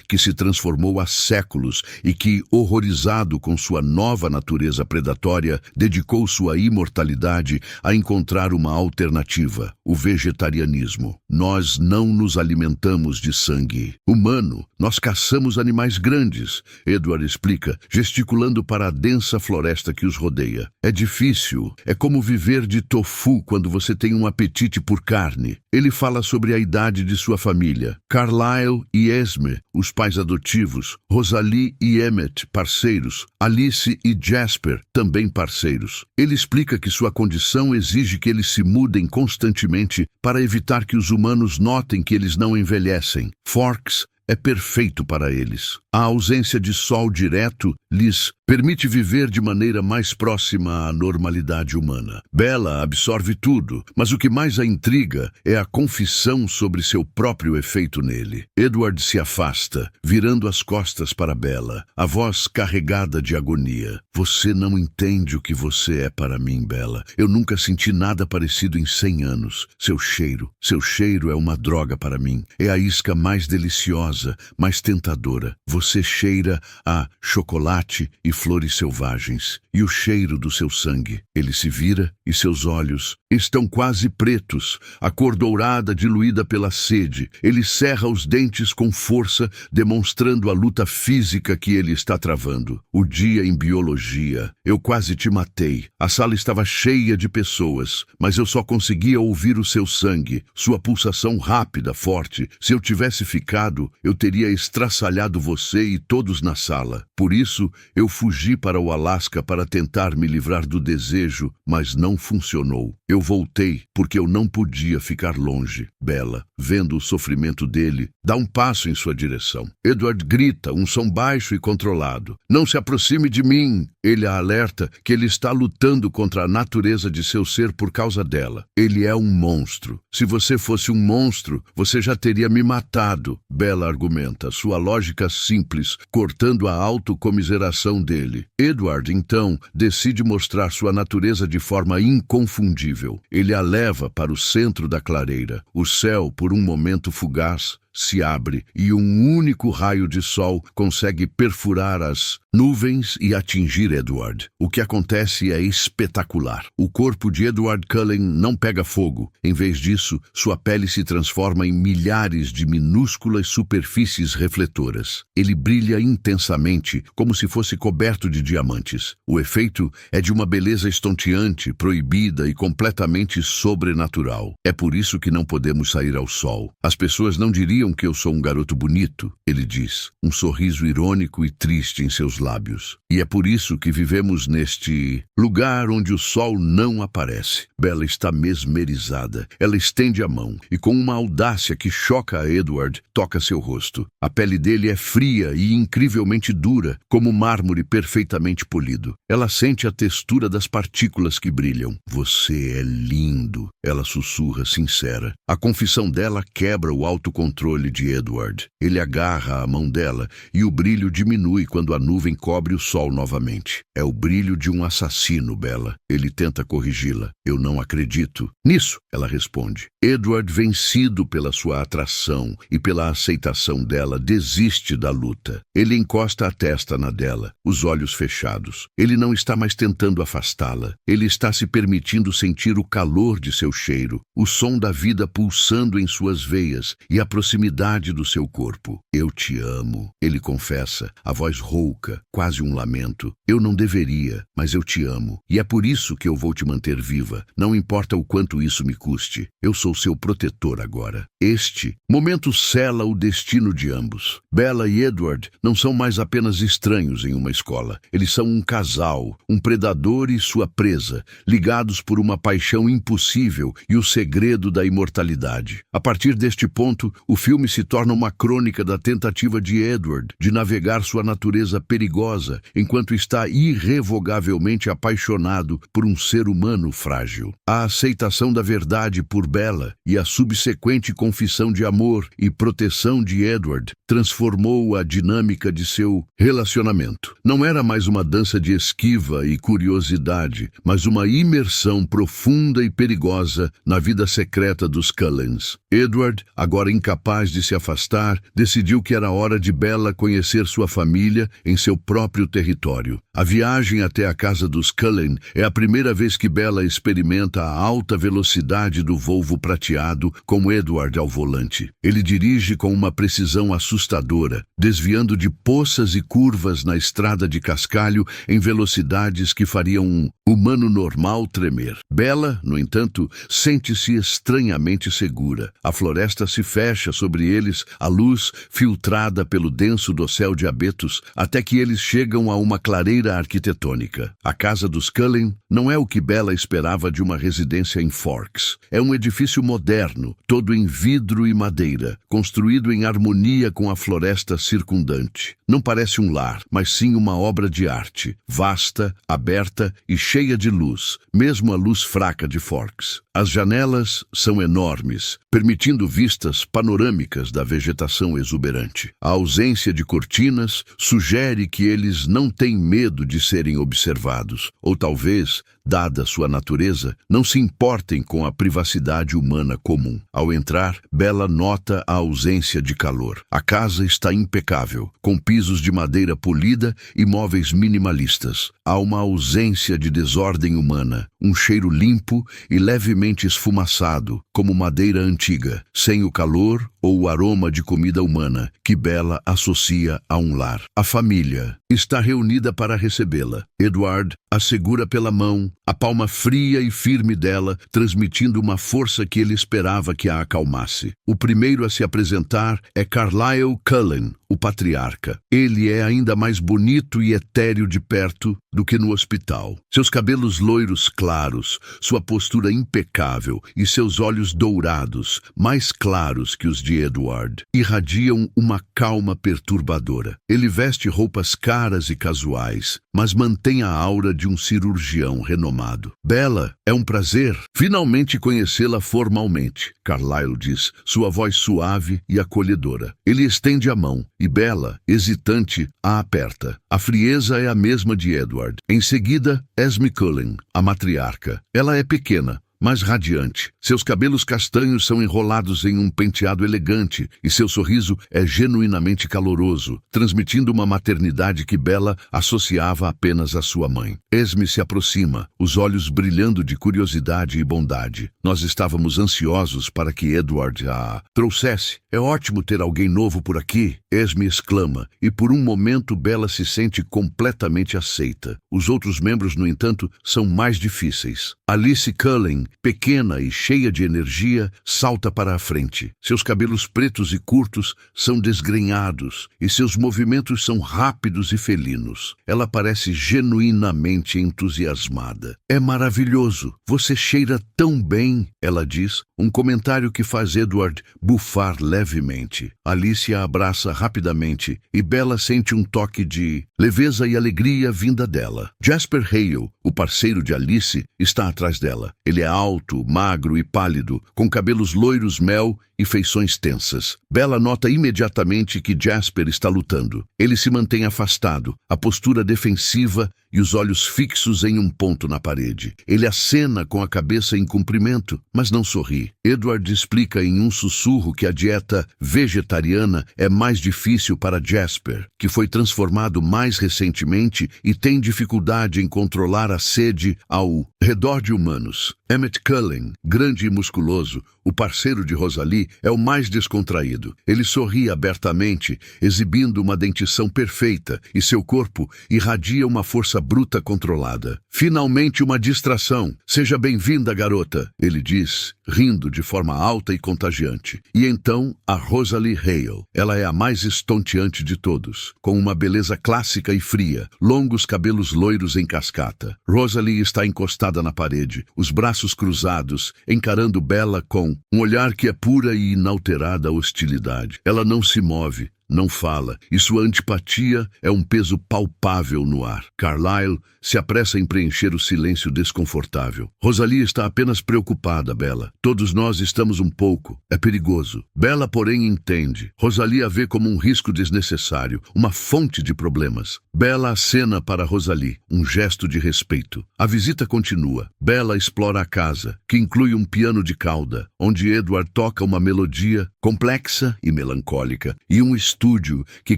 que se transformou há séculos e que, horrorizado com sua nova natureza predatória, dedicou sua imortalidade a encontrar uma alternativa, o vegetarianismo. Nós não nos alimentamos de sangue humano, nós caçamos animais grandes, Edward explica, gesticulando para a densa floresta que os rodeia. É difícil, é como viver de tofu quando você tem um apetite por carne. Ele fala sobre a idade de sua família. Carlyle e Esme, os pais adotivos, Rosalie e Emmett, parceiros, Alice e Jasper, também parceiros. Ele explica que sua condição exige que eles se mudem constantemente para evitar que os humanos notem que eles não envelhecem. Forks é perfeito para eles. A ausência de sol direto lhes permite viver de maneira mais próxima à normalidade humana. Bella absorve tudo, mas o que mais a intriga é a confissão sobre seu próprio efeito nele. Edward se afasta, virando as costas para Bella, a voz carregada de agonia. Você não entende o que você é para mim, Bella. Eu nunca senti nada parecido em 100 anos. Seu cheiro é uma droga para mim. É a isca mais deliciosa, mais tentadora. Você cheira a chocolate e flores selvagens, e o cheiro do seu sangue. Ele se vira e seus olhos estão quase pretos, a cor dourada diluída pela sede. Ele cerra os dentes com força, demonstrando a luta física que ele está travando. O dia em biologia. Eu quase te matei. A sala estava cheia de pessoas, mas eu só conseguia ouvir o seu sangue, sua pulsação rápida, forte. Se eu tivesse ficado, eu teria estraçalhado você e todos na sala. Por isso, eu fugi para o Alasca para tentar me livrar do desejo, mas não funcionou. Eu voltei porque eu não podia ficar longe. Bella, vendo o sofrimento dele, dá um passo em sua direção. Edward grita, um som baixo e controlado. Não se aproxime de mim! Ele a alerta que ele está lutando contra a natureza de seu ser por causa dela. Ele é um monstro. Se você fosse um monstro, você já teria me matado. Bella argumenta, sua lógica simples, cortando a autocomiseração dele. Edward, então, decide mostrar sua natureza de forma inconfundível. Ele a leva para o centro da clareira. O céu, por um momento fugaz, se abre e um único raio de sol consegue perfurar as nuvens e atingir Edward. O que acontece é espetacular. O corpo de Edward Cullen não pega fogo. Em vez disso, sua pele se transforma em milhares de minúsculas superfícies refletoras. Ele brilha intensamente, como se fosse coberto de diamantes. O efeito é de uma beleza estonteante, proibida e completamente sobrenatural. É por isso que não podemos sair ao sol. As pessoas não diriam que eu sou um garoto bonito, ele diz, um sorriso irônico e triste em seus lábios. E é por isso que vivemos neste lugar onde o sol não aparece. Bella está mesmerizada. Ela estende a mão e, com uma audácia que choca a Edward, toca seu rosto. A pele dele é fria e incrivelmente dura, como mármore perfeitamente polido. Ela sente a textura das partículas que brilham. Você é lindo, ela sussurra, sincera. A confissão dela quebra o autocontrole de Edward. Ele agarra a mão dela e o brilho diminui quando a nuvem cobre o sol novamente. É o brilho de um assassino, Bella. Ele tenta corrigi-la. Eu não acredito nisso, ela responde. Edward, vencido pela sua atração e pela aceitação dela, desiste da luta. Ele encosta a testa na dela, os olhos fechados. Ele não está mais tentando afastá-la. Ele está se permitindo sentir o calor de seu cheiro, o som da vida pulsando em suas veias e a proximidade do seu corpo. Eu te amo, ele confessa, a voz rouca, quase um lamento. Eu não deveria, mas eu te amo. E é por isso que eu vou te manter viva. Não importa o quanto isso me custe. Eu sou seu protetor agora. Este momento sela o destino de ambos. Bella e Edward não são mais apenas estranhos em uma escola. Eles são um casal, um predador e sua presa, ligados por uma paixão impossível e o segredo da imortalidade. A partir deste ponto, o filme se torna uma crônica da tentativa de Edward de navegar sua natureza perigosa enquanto está irrevogavelmente apaixonado por um ser humano frágil. A aceitação da verdade por Bella e a subsequente confissão de amor e proteção de Edward transformou a dinâmica de seu relacionamento. Não era mais uma dança de esquiva e curiosidade, mas uma imersão profunda e perigosa na vida secreta dos Cullens. Edward, agora incapaz de se afastar, decidiu que era hora de Bella conhecer sua família em seu próprio território. A viagem até a casa dos Cullen é a primeira vez que Bella experimenta a alta velocidade do Volvo prateado com Edward ao volante. Ele dirige com uma precisão assustadora, desviando de poças e curvas na estrada de cascalho em velocidades que fariam um humano normal tremer. Bella, no entanto, sente-se estranhamente segura. A floresta se fecha sobre eles, a luz filtrada pelo denso dossel de abetos, até que eles chegam a uma clareira arquitetônica. A casa dos Cullen não é o que Bella esperava de uma residência em Forks. É um edifício moderno, todo em vidro e madeira, construído em harmonia com a floresta circundante. Não parece um lar, mas sim uma obra de arte, vasta, aberta e cheia de luz, mesmo a luz fraca de Forks. As janelas são enormes, permitindo vistas panorâmicas químicas da vegetação exuberante. A ausência de cortinas sugere que eles não têm medo de serem observados, ou talvez, dada sua natureza, não se importem com a privacidade humana comum. Ao entrar, Bella nota a ausência de calor. A casa está impecável, com pisos de madeira polida e móveis minimalistas. Há uma ausência de desordem humana, um cheiro limpo e levemente esfumaçado, como madeira antiga, sem o calor ou o aroma de comida humana que Bella associa a um lar. A família está reunida para recebê-la. Edward a segura pela mão, a palma fria e firme dela, transmitindo uma força que ele esperava que a acalmasse. O primeiro a se apresentar é Carlyle Cullen, o patriarca. Ele é ainda mais bonito e etéreo de perto do que no hospital. Seus cabelos loiros claros, sua postura impecável e seus olhos dourados, mais claros que os de Edward, irradiam uma calma perturbadora. Ele veste roupas caras e casuais, mas mantém a aura de um cirurgião renomado. Bella, é um prazer finalmente conhecê-la formalmente, Carlyle diz, sua voz suave e acolhedora. Ele estende a mão e Bella, hesitante, a aperta. A frieza é a mesma de Edward. Em seguida, Esme Cullen, a matriarca. Ela é pequena, mas radiante. Seus cabelos castanhos são enrolados em um penteado elegante e seu sorriso é genuinamente caloroso, transmitindo uma maternidade que Bella associava apenas à sua mãe. Esme se aproxima, os olhos brilhando de curiosidade e bondade. Nós estávamos ansiosos para que Edward a trouxesse. É ótimo ter alguém novo por aqui, Esme exclama, e por um momento Bella se sente completamente aceita. Os outros membros, no entanto, são mais difíceis. Alice Cullen, pequena e cheia de energia, salta para a frente. Seus cabelos pretos e curtos são desgrenhados e seus movimentos são rápidos e felinos. Ela parece genuinamente entusiasmada. É maravilhoso. Você cheira tão bem, ela diz, um comentário que faz Edward bufar levemente. Alice a abraça rapidamente e Bella sente um toque de leveza e alegria vinda dela. Jasper Hale, o parceiro de Alice, está atrás dela. Ele é alto, magro e pálido, com cabelos loiros mel e feições tensas. Bella nota imediatamente que Jasper está lutando. Ele se mantém afastado, a postura defensiva e os olhos fixos em um ponto na parede. Ele acena com a cabeça em cumprimento, mas não sorri. Edward explica em um sussurro que a dieta vegetariana é mais difícil para Jasper, que foi transformado mais recentemente e tem dificuldade em controlar a sede ao redor de humanos. Emmett Cullen, grande e musculoso, o parceiro de Rosalie, é o mais descontraído. Ele sorri abertamente, exibindo uma dentição perfeita, e seu corpo irradia uma força bruta controlada. Finalmente uma distração. Seja bem-vinda, garota, ele diz, rindo de forma alta e contagiante. E então, a Rosalie Hale. Ela é a mais estonteante de todos, com uma beleza clássica e fria, longos cabelos loiros em cascata. Rosalie está encostada na parede, os braços cruzados, encarando Bella com um olhar que é pura e inalterada hostilidade. Ela não se move, não fala, e sua antipatia é um peso palpável no ar. Carlyle se apressa em preencher o silêncio desconfortável. Rosalie está apenas preocupada, Bella. Todos nós estamos um pouco. É perigoso. Bella, porém, entende. Rosalie a vê como um risco desnecessário, uma fonte de problemas. Bella acena para Rosalie, um gesto de respeito. A visita continua. Bella explora a casa, que inclui um piano de cauda, onde Edward toca uma melodia complexa e melancólica, e um estúdio que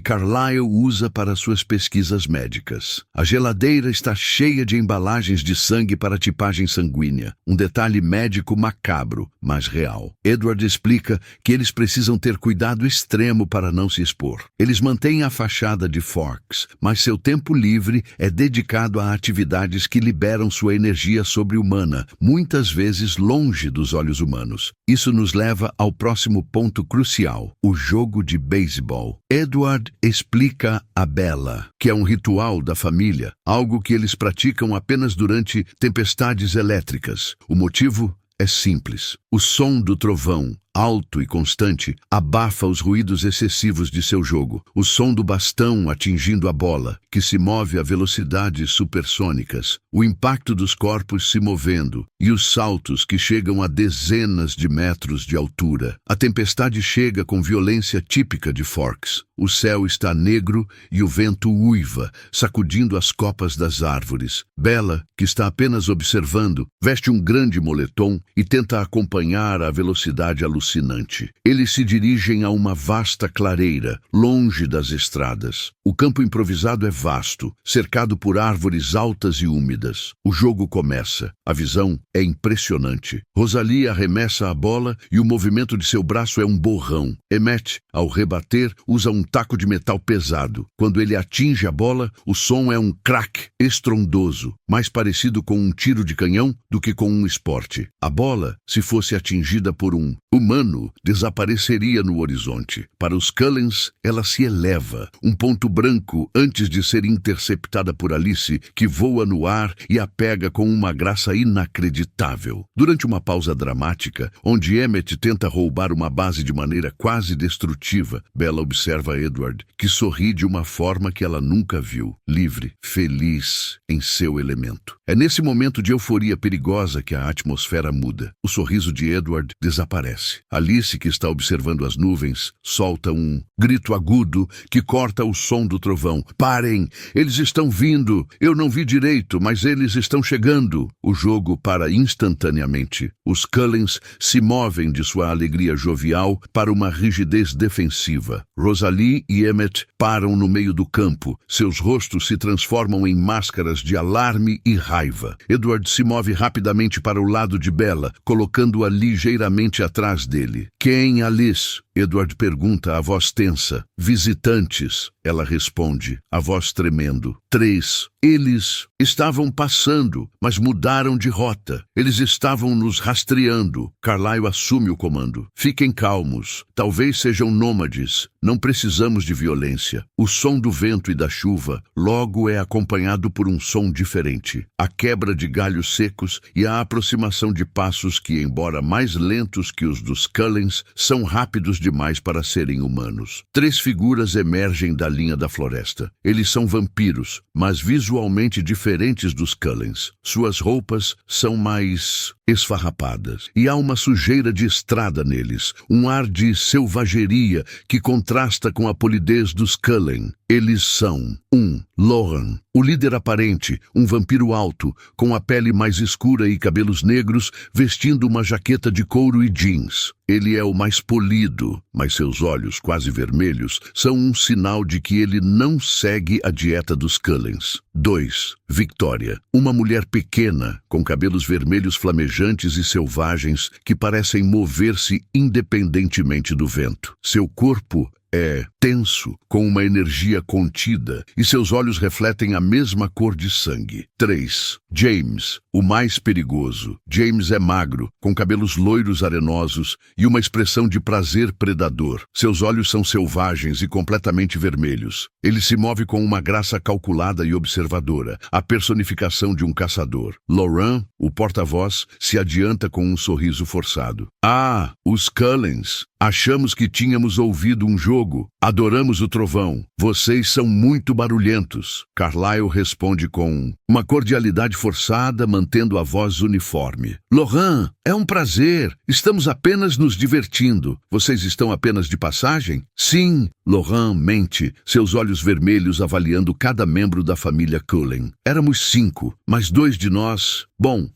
Carlyle usa para suas pesquisas médicas. A geladeira está cheia de embalagens de sangue para tipagem sanguínea, um detalhe médico macabro, mas real. Edward explica que eles precisam ter cuidado extremo para não se expor. Eles mantêm a fachada de Forks, mas seu tempo livre é dedicado a atividades que liberam sua energia sobre-humana, muitas vezes longe dos olhos humanos. Isso nos leva ao próximo ponto crucial, o jogo de beisebol. Edward explica a Bella que é um ritual da família, algo que eles praticam apenas durante tempestades elétricas. O motivo é simples. O som do trovão, alto e constante, abafa os ruídos excessivos de seu jogo. O som do bastão atingindo a bola, que se move a velocidades supersônicas, o impacto dos corpos se movendo e os saltos que chegam a dezenas de metros de altura. A tempestade chega com violência típica de Forks. O céu está negro e o vento uiva, sacudindo as copas das árvores. Bella, que está apenas observando, veste um grande moletom e tenta acompanhar a velocidade alucinante. Eles se dirigem a uma vasta clareira, longe das estradas. O campo improvisado é vasto, cercado por árvores altas e úmidas. O jogo começa. A visão é impressionante. Rosalie arremessa a bola e o movimento de seu braço é um borrão. Emmett, ao rebater, usa um taco de metal pesado. Quando ele atinge a bola, o som é um crack estrondoso, mais parecido com um tiro de canhão do que com um esporte. A bola, se fosse atingida por um humano, desapareceria no horizonte. Para os Cullens, ela se eleva, um ponto branco antes de ser interceptada por Alice, que voa no ar e a pega com uma graça inacreditável. Durante uma pausa dramática, onde Emmett tenta roubar uma base de maneira quase destrutiva, Bella observa Edward, que sorri de uma forma que ela nunca viu, livre, feliz, em seu elemento. É nesse momento de euforia perigosa que a atmosfera muda. O sorriso de Edward desaparece. Alice, que está observando as nuvens, solta um grito agudo que corta o som do trovão. Parem! Eles estão vindo! Eu não vi direito, mas eles estão chegando! O jogo para instantaneamente. Os Cullens se movem de sua alegria jovial para uma rigidez defensiva. Rosalie e Emmett param no meio do campo. Seus rostos se transformam em máscaras de alarme e raiva. Edward se move rapidamente para o lado de Bella, colocando-a ligeiramente atrás dele. Quem, Alice? Edward pergunta, a voz tensa. Visitantes, ela responde, a voz tremendo. 3. Eles estavam passando, mas mudaram de rota. Eles estavam nos rastreando. Carlyle assume o comando. Fiquem calmos. Talvez sejam nômades. Não precisamos de violência. O som do vento e da chuva logo é acompanhado por um som diferente. A quebra de galhos secos e a aproximação de passos que, embora mais lentos que os dos Cullens, são rápidos demais para serem humanos. 3 figuras emergem da linha da floresta. Eles são vampiros, mas visualmente diferentes dos Cullens. Suas roupas são mais esfarrapadas, e há uma sujeira de estrada neles, um ar de selvageria que contrasta com a polidez dos Cullen. Eles são 1. Lohan, o líder aparente, um vampiro alto, com a pele mais escura e cabelos negros, vestindo uma jaqueta de couro e jeans. Ele é o mais polido, mas seus olhos, quase vermelhos, são um sinal de que ele não segue a dieta dos Cullens. 2. Victoria, uma mulher pequena, com cabelos vermelhos flamejantes e selvagens que parecem mover-se independentemente do vento. Seu corpo é tenso, com uma energia contida, e seus olhos refletem a mesma cor de sangue. 3. James, o mais perigoso. James é magro, com cabelos loiros arenosos e uma expressão de prazer predador. Seus olhos são selvagens e completamente vermelhos. Ele se move com uma graça calculada e observadora, a personificação de um caçador. Laurent, o porta-voz, se adianta com um sorriso forçado. Ah, os Cullens! Achamos que tínhamos ouvido um jogo. Adoramos o trovão. Vocês são muito barulhentos. Carlyle responde com uma cordialidade forçada, mantendo a voz uniforme. Laurent, é um prazer. Estamos apenas nos divertindo. Vocês estão apenas de passagem? Sim. Laurent mente, seus olhos vermelhos avaliando cada membro da família Cullen. Éramos 5, mas 2 de nós,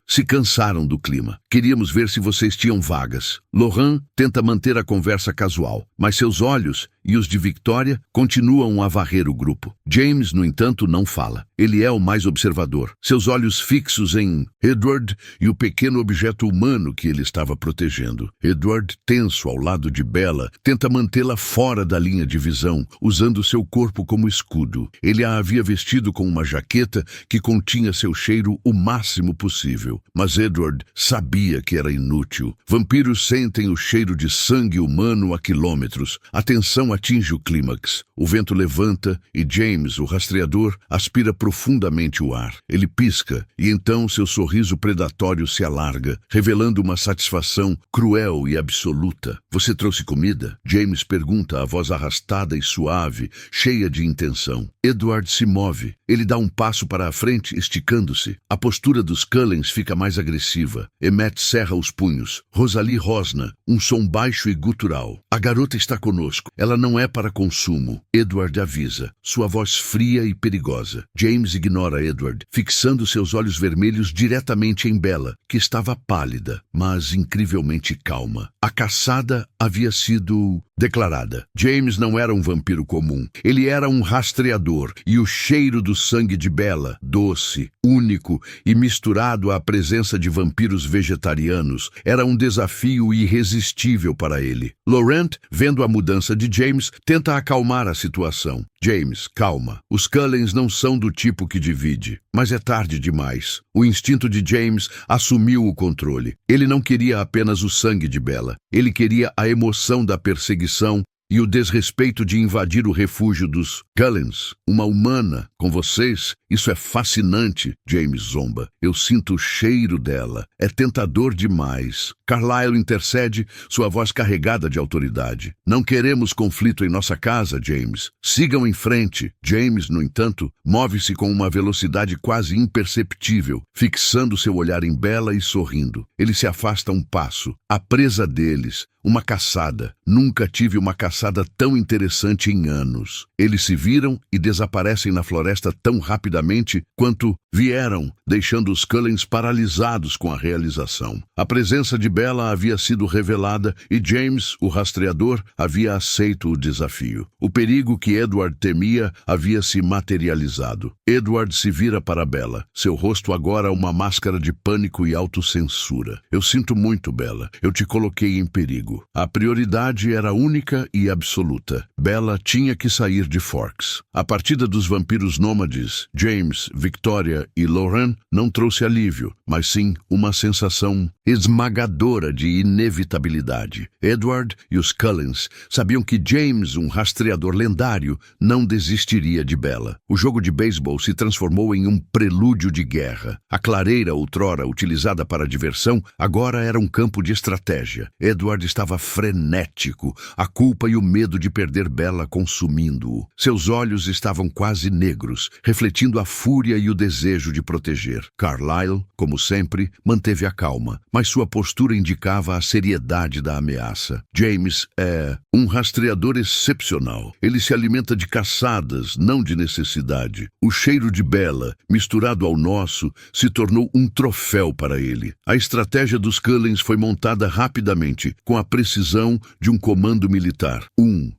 se cansaram do clima. Queríamos ver se vocês tinham vagas. Laurent tenta manter a conversa casual, mas seus olhos e os de Victoria continuam a varrer o grupo. James, no entanto, não fala. Ele é o mais observador, seus olhos fixos em Edward e o pequeno objeto humano que ele estava protegendo. Edward, tenso ao lado de Bella, tenta mantê-la fora da linha de visão, usando seu corpo como escudo. Ele a havia vestido com uma jaqueta que continha seu cheiro o máximo possível. Mas Edward sabia que era inútil. Vampiros sentem o cheiro de sangue humano a quilômetros. A tensão atinge o clímax. O vento levanta e James, o rastreador, aspira profundamente o ar. Ele pisca e então seu sorriso predatório se alarga, revelando uma satisfação cruel e absoluta. Você trouxe comida? James pergunta, a voz arrastada e suave, cheia de intenção. Edward se move. Ele dá um passo para a frente, esticando-se. A postura dos Cullens fica mais agressiva. Emmett cerra os punhos. Rosalie rosna, um som baixo e gutural. A garota está conosco. Ela não é para consumo. Edward avisa, sua voz fria e perigosa. James ignora Edward, fixando seus olhos vermelhos diretamente em Bella, que estava pálida, mas incrivelmente calma. A caçada havia sido declarada. James não era um vampiro comum. Ele era um rastreador, e o cheiro do sangue de Bella, doce, único e misturado à presença de vampiros vegetarianos, era um desafio irresistível para ele. Laurent, vendo a mudança de James, tenta acalmar a situação. James, calma. Os Cullens não são do tipo que divide. Mas é tarde demais. O instinto de James assumiu o controle. Ele não queria apenas o sangue de Bella. Ele queria a emoção da perseguição e o desrespeito de invadir o refúgio dos Cullens. Uma humana, com vocês? Isso é fascinante, James zomba. Eu sinto o cheiro dela. É tentador demais. Carlyle intercede, sua voz carregada de autoridade. Não queremos conflito em nossa casa, James. Sigam em frente. James, no entanto, move-se com uma velocidade quase imperceptível, fixando seu olhar em Bella e sorrindo. Ele se afasta um passo. A presa deles. Uma caçada. Nunca tive uma caçada tão interessante em anos. Eles se viram e desaparecem na floresta tão rapidamente quanto vieram, deixando os Cullens paralisados com a realização. A presença de Bella havia sido revelada e James, o rastreador, havia aceito o desafio. O perigo que Edward temia havia se materializado. Edward se vira para Bella. Seu rosto agora uma máscara de pânico e autocensura. Eu sinto muito, Bella. Eu te coloquei em perigo. A prioridade era única e absoluta. Bella tinha que sair de Forks. A partida dos vampiros nômades, James, Victoria e Lauren, não trouxe alívio, mas sim uma sensação esmagadora de inevitabilidade. Edward e os Cullens sabiam que James, um rastreador lendário, não desistiria de Bella. O jogo de beisebol se transformou em um prelúdio de guerra. A clareira, outrora utilizada para diversão, agora era um campo de estratégia. Edward estava frenético, a culpa e o medo de perder Bella consumindo-o. Seus olhos estavam quase negros, refletindo a fúria e o desejo de proteger. Carlyle, como sempre, manteve a calma, mas sua postura indicava a seriedade da ameaça. James é um rastreador excepcional. Ele se alimenta de caçadas, não de necessidade. O cheiro de Bella, misturado ao nosso, se tornou um troféu para ele. A estratégia dos Cullens foi montada rapidamente, com a precisão de um comando militar.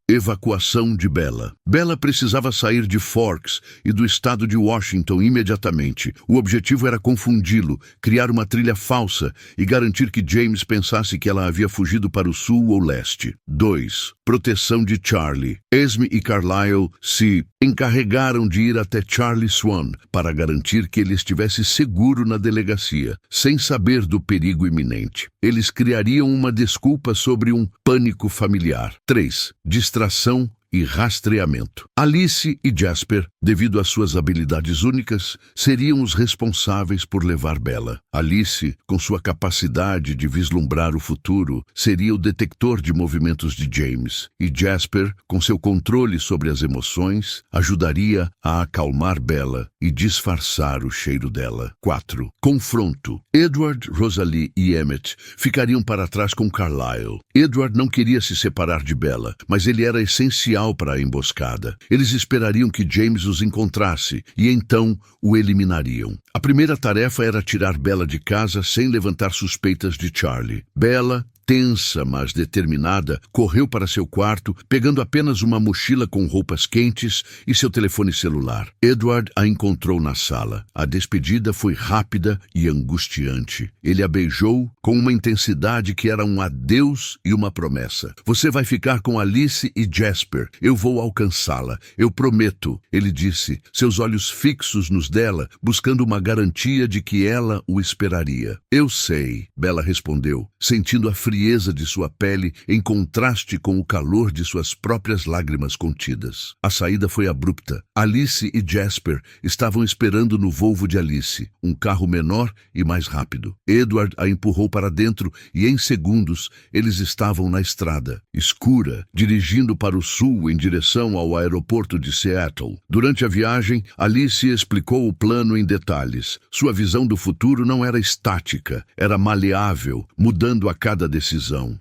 Evacuação de Bella. Bella precisava sair de Forks e do estado de Washington imediatamente. O objetivo era confundi-lo, criar uma trilha falsa e garantir que James pensasse que ela havia fugido para o sul ou leste. 2. Proteção de Charlie. Esme e Carlyle se encarregaram de ir até Charlie Swan para garantir que ele estivesse seguro na delegacia, sem saber do perigo iminente. Eles criariam uma desculpa sobre um pânico familiar. 3. Distração e rastreamento. Alice e Jasper, devido às suas habilidades únicas, seriam os responsáveis por levar Bella. Alice, com sua capacidade de vislumbrar o futuro, seria o detector de movimentos de James, e Jasper, com seu controle sobre as emoções, ajudaria a acalmar Bella e disfarçar o cheiro dela. 4. Confronto. Edward, Rosalie e Emmett ficariam para trás com Carlyle. Edward não queria se separar de Bella, mas ele era essencial para a emboscada. Eles esperariam que James os encontrasse e então o eliminariam. A primeira tarefa era tirar Bella de casa sem levantar suspeitas de Charlie. Bella, tensa, mas determinada, correu para seu quarto, pegando apenas uma mochila com roupas quentes e seu telefone celular. Edward a encontrou na sala. A despedida foi rápida e angustiante. Ele a beijou com uma intensidade que era um adeus e uma promessa. Você vai ficar com Alice e Jasper. Eu vou alcançá-la. Eu prometo, ele disse, seus olhos fixos nos dela, buscando uma garantia de que ela o esperaria. Eu sei, Bella respondeu, sentindo a frieza frieza de sua pele em contraste com o calor de suas próprias lágrimas contidas. A saída foi abrupta. Alice e Jasper estavam esperando no Volvo de Alice, um carro menor e mais rápido. Edward a empurrou para dentro e, em segundos, eles estavam na estrada, escura, dirigindo para o sul em direção ao aeroporto de Seattle. Durante a viagem, Alice explicou o plano em detalhes. Sua visão do futuro não era estática, era maleável, mudando a cada decisão.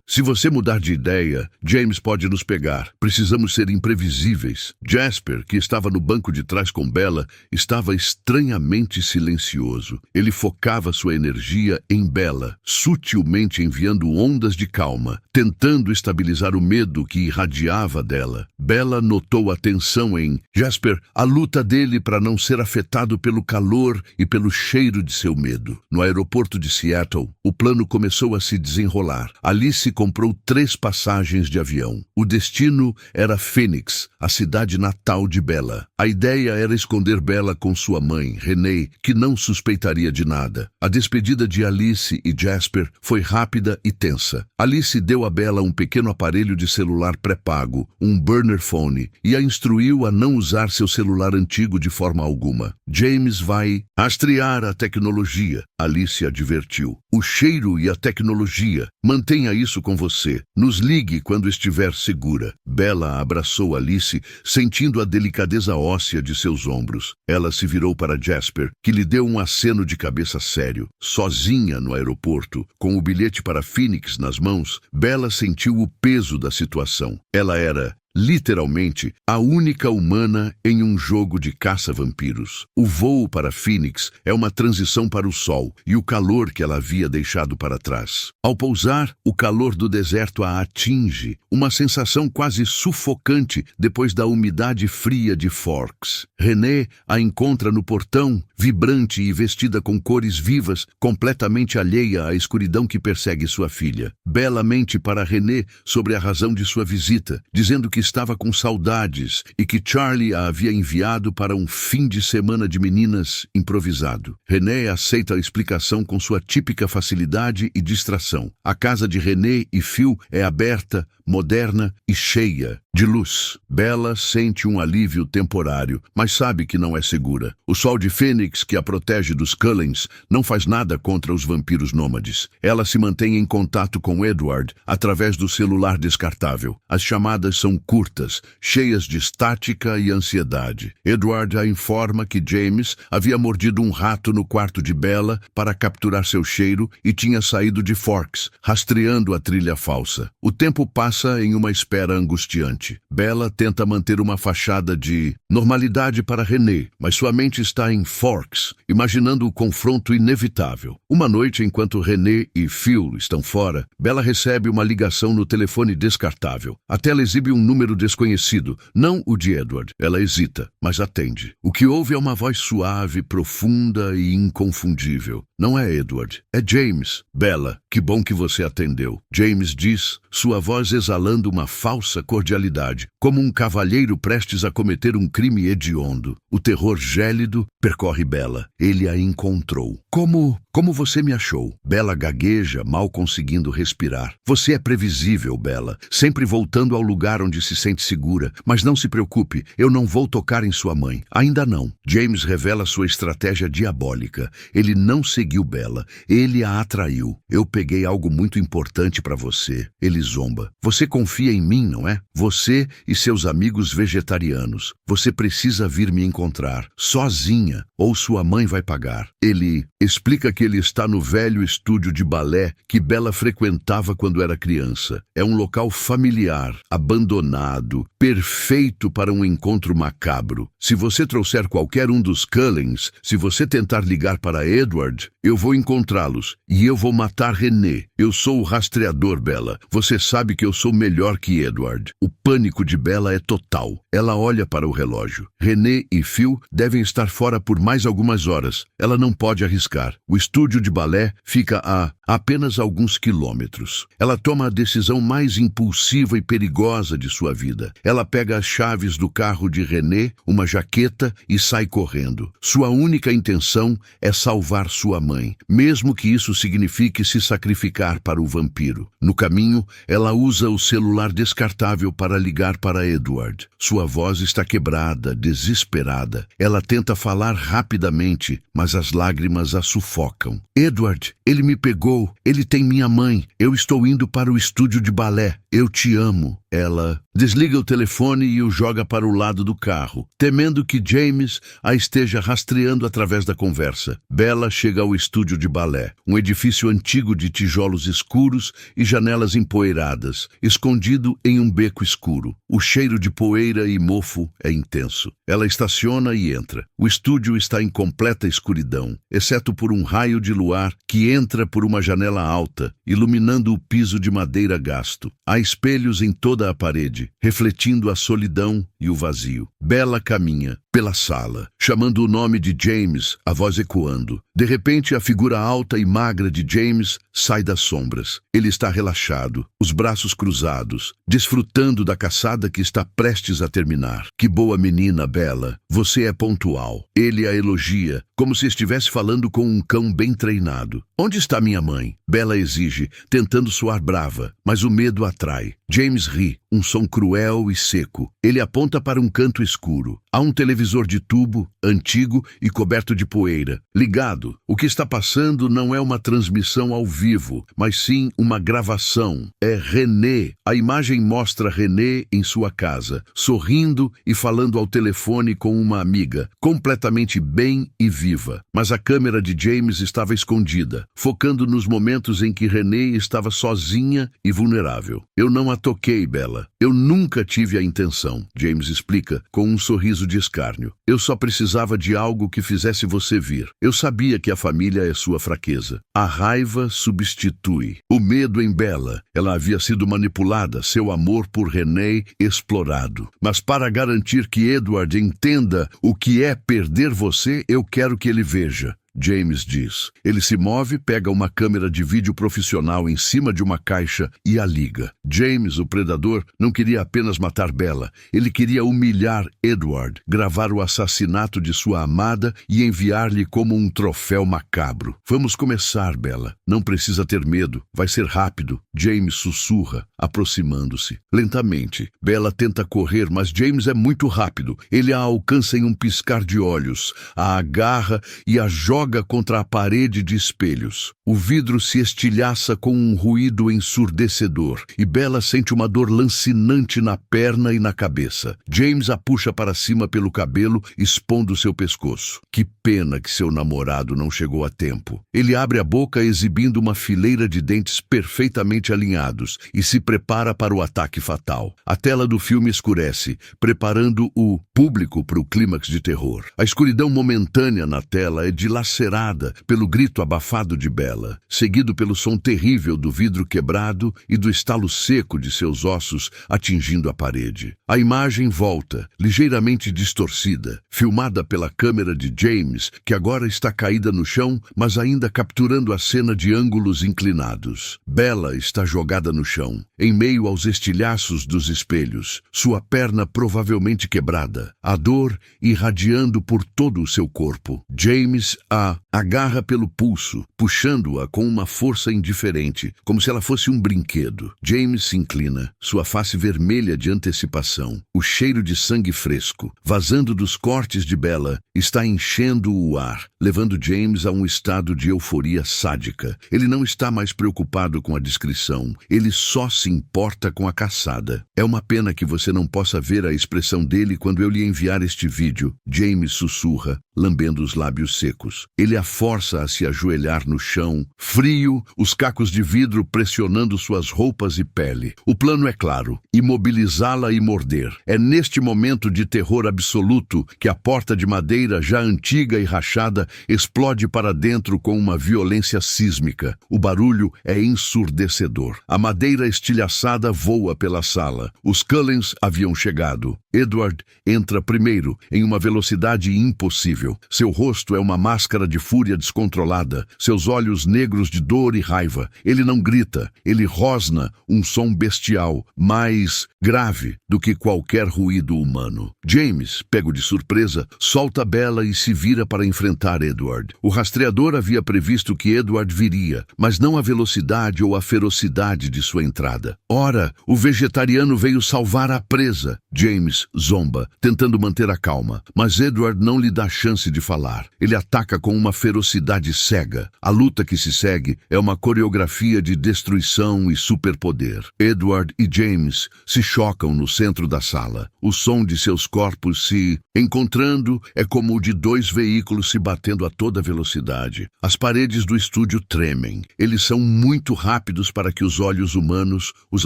Se você mudar de ideia, James pode nos pegar. Precisamos ser imprevisíveis. Jasper, que estava no banco de trás com Bella, estava estranhamente silencioso. Ele focava sua energia em Bella, sutilmente enviando ondas de calma, tentando estabilizar o medo que irradiava dela. Bella notou a tensão em Jasper, a luta dele para não ser afetado pelo calor e pelo cheiro de seu medo. No aeroporto de Seattle, o plano começou a se desenrolar. Alice comprou 3 passagens de avião. O destino era Phoenix, a cidade natal de Bella. A ideia era esconder Bella com sua mãe, Renee, que não suspeitaria de nada. A despedida de Alice e Jasper foi rápida e tensa. Alice deu a Bella um pequeno aparelho de celular pré-pago, um burner phone, e a instruiu a não usar seu celular antigo de forma alguma. James vai rastrear a tecnologia, Alice advertiu. O cheiro e a tecnologia. Mantenha isso com você. Nos ligue quando estiver segura. Bella abraçou Alice, sentindo a delicadeza óssea de seus ombros. Ela se virou para Jasper, que lhe deu um aceno de cabeça sério. Sozinha no aeroporto, com o bilhete para Phoenix nas mãos, Bella sentiu o peso da situação. Ela era, literalmente, a única humana em um jogo de caça-vampiros. O voo para Phoenix é uma transição para o sol e o calor que ela havia deixado para trás. Ao pousar, o calor do deserto a atinge, uma sensação quase sufocante depois da umidade fria de Forks. Renee a encontra no portão, vibrante e vestida com cores vivas, completamente alheia à escuridão que persegue sua filha. Bella mente para Renee sobre a razão de sua visita, dizendo que estava com saudades e que Charlie a havia enviado para um fim de semana de meninas improvisado. Renee aceita a explicação com sua típica facilidade e distração. A casa de Renee e Phil é aberta, moderna e cheia de luz. Bella sente um alívio temporário, mas sabe que não é segura. O sol de Phoenix, que a protege dos Cullens, não faz nada contra os vampiros nômades. Ela se mantém em contato com Edward através do celular descartável. As chamadas são curtas, cheias de estática e ansiedade. Edward a informa que James havia mordido um rato no quarto de Bella para capturar seu cheiro e tinha saído de Forks, rastreando a trilha falsa. O tempo passa em uma espera angustiante. Bella tenta manter uma fachada de normalidade para Renee, mas sua mente está em Forks, imaginando o confronto inevitável. Uma noite, enquanto Renee e Phil estão fora, Bella recebe uma ligação no telefone descartável. A tela exibe um número desconhecido, não o de Edward. Ela hesita, mas atende. O que ouve é uma voz suave, profunda e inconfundível. Não é Edward, é James. Bella, que bom que você atendeu. James diz, sua voz exalando uma falsa cordialidade, como um cavalheiro prestes a cometer um crime hediondo. O terror gélido percorre Bella. Ele a encontrou. Como você me achou? Bella gagueja, mal conseguindo respirar. Você é previsível, Bella, sempre voltando ao lugar onde se sente segura. Mas não se preocupe, eu não vou tocar em sua mãe. Ainda não. James revela sua estratégia diabólica. Ele não seguiu Bella. Ele a atraiu. Eu peguei algo muito importante para você. Ele zomba. Você confia em mim, não é? Você e seus amigos vegetarianos. Você precisa vir me encontrar, sozinha, ou sua mãe vai pagar. Ele explica que ele está no velho estúdio de balé que Bella frequentava quando era criança. É um local familiar, abandonado, perfeito para um encontro macabro. Se você trouxer qualquer um dos Cullens, se você tentar ligar para Edward, eu vou encontrá-los e eu vou matar Renee. Eu sou o rastreador, Bella. Você sabe que eu sou melhor que Edward. O pânico de Bella é total. Ela olha para o relógio. Renee e Phil devem estar fora por mais algumas horas. Ela não pode arriscar. O estúdio de balé fica a a apenas alguns quilômetros. Ela toma a decisão mais impulsiva e perigosa de sua vida. Ela pega as chaves do carro de René, uma jaqueta e sai correndo. Sua única intenção é salvar sua mãe, mesmo que isso signifique se sacrificar para o vampiro. No caminho, ela usa o celular descartável para ligar para Edward. Sua voz está quebrada, desesperada. Ela tenta falar rapidamente, mas as lágrimas a sufocam. Edward, ele me pegou. Ele tem minha mãe. Eu estou indo para o estúdio de balé. Eu te amo. Ela desliga o telefone e o joga para o lado do carro, temendo que James a esteja rastreando através da conversa. Bella chega ao estúdio de balé, um edifício antigo de tijolos escuros e janelas empoeiradas, escondido em um beco escuro. O cheiro de poeira e mofo é intenso. Ela estaciona e entra. O estúdio está em completa escuridão, exceto por um raio de luar que entra por uma janela alta, iluminando o piso de madeira gasto. Há espelhos em toda a parede, refletindo a solidão e o vazio. Bella caminha pela sala, chamando o nome de James, a voz ecoando. De repente, a figura alta e magra de James sai das sombras. Ele está relaxado, os braços cruzados, desfrutando da caçada que está prestes a terminar. Que boa menina, Bella. Você é pontual. Ele a elogia, como se estivesse falando com um cão bem treinado. Onde está minha mãe? Bella exige, tentando soar brava, mas o medo atrai. James ri, um som cruel e seco. Ele aponta para um canto escuro. Há um televisor de tubo, antigo e coberto de poeira, ligado. O que está passando não é uma transmissão ao vivo, mas sim uma gravação. É René. A imagem mostra René em sua casa, sorrindo e falando ao telefone com uma amiga, completamente bem e viva. Mas a câmera de James estava escondida, focando nos momentos em que René estava sozinha e vulnerável. Eu não a toquei, Bella. Eu nunca tive a intenção, James explica com um sorriso de escárnio. Eu só precisava de algo que fizesse você vir. Eu sabia que a família é sua fraqueza. A raiva substitui. O medo em Bella. Ela havia sido manipulada, seu amor por René explorado. Mas para garantir que Edward entenda o que é perder você, eu quero que ele veja. James diz. Ele se move, pega uma câmera de vídeo profissional em cima de uma caixa e a liga. James, o predador, não queria apenas matar Bella. Ele queria humilhar Edward, gravar o assassinato de sua amada e enviar-lhe como um troféu macabro. Vamos começar, Bella. Não precisa ter medo. Vai ser rápido. James sussurra, aproximando-se. Lentamente, Bella tenta correr, mas James é muito rápido. Ele a alcança em um piscar de olhos, a agarra e a joga contra a parede de espelhos. O vidro se estilhaça com um ruído ensurdecedor e Bella sente uma dor lancinante na perna e na cabeça. James a puxa para cima pelo cabelo, expondo seu pescoço. Que pena que seu namorado não chegou a tempo. Ele abre a boca exibindo uma fileira de dentes perfeitamente alinhados e se prepara para o ataque fatal. A tela do filme escurece, preparando o público para o clímax de terror. A escuridão momentânea na tela é dilacerada pelo grito abafado de Bella, seguido pelo som terrível do vidro quebrado e do estalo seco de seus ossos atingindo a parede. A imagem volta, ligeiramente distorcida, filmada pela câmera de James, que agora está caída no chão, mas ainda capturando a cena de ângulos inclinados. Bella está jogada no chão, em meio aos estilhaços dos espelhos, sua perna provavelmente quebrada, a dor irradiando por todo o seu corpo. James a agarra pelo pulso, puxando-a com uma força indiferente, como se ela fosse um brinquedo. James se inclina, sua face vermelha de antecipação. O cheiro de sangue fresco, vazando dos cortes de Bella, está enchendo o ar, levando James a um estado de euforia sádica. Ele não está mais preocupado com a descrição, ele só se importa com a caçada. É uma pena que você não possa ver a expressão dele quando eu lhe enviar este vídeo, James sussurra, lambendo os lábios secos. Ele a força a se ajoelhar no chão, frio, os cacos de vidro pressionando suas roupas e pele. O plano é claro, imobilizá-la e morder. É neste momento de terror absoluto que a porta de madeira, já antiga e rachada, explode para dentro com uma violência sísmica. O barulho é ensurdecedor. A madeira estilhaçada voa pela sala. Os Cullens haviam chegado. Edward entra primeiro, em uma velocidade impossível. Seu rosto é uma máscara de fúria descontrolada, seus olhos negros de dor e raiva. Ele não grita, ele rosna um som bestial, mais grave do que qualquer ruído humano. James, pego de surpresa, solta Bella e se vira para enfrentar Edward. O rastreador havia previsto que Edward viria, mas não a velocidade ou a ferocidade de sua entrada. Ora, o vegetariano veio salvar a presa. James zomba, tentando manter a calma, mas Edward não lhe dá chance de falar. Ele ataca com uma ferocidade cega. A luta que se segue é uma coreografia de destruição e superpoder. Edward e James se chocam no centro da sala. O som de seus corpos se encontrando é como o de dois veículos se batendo a toda velocidade. As paredes do estúdio tremem. Eles são muito rápidos para que os olhos humanos os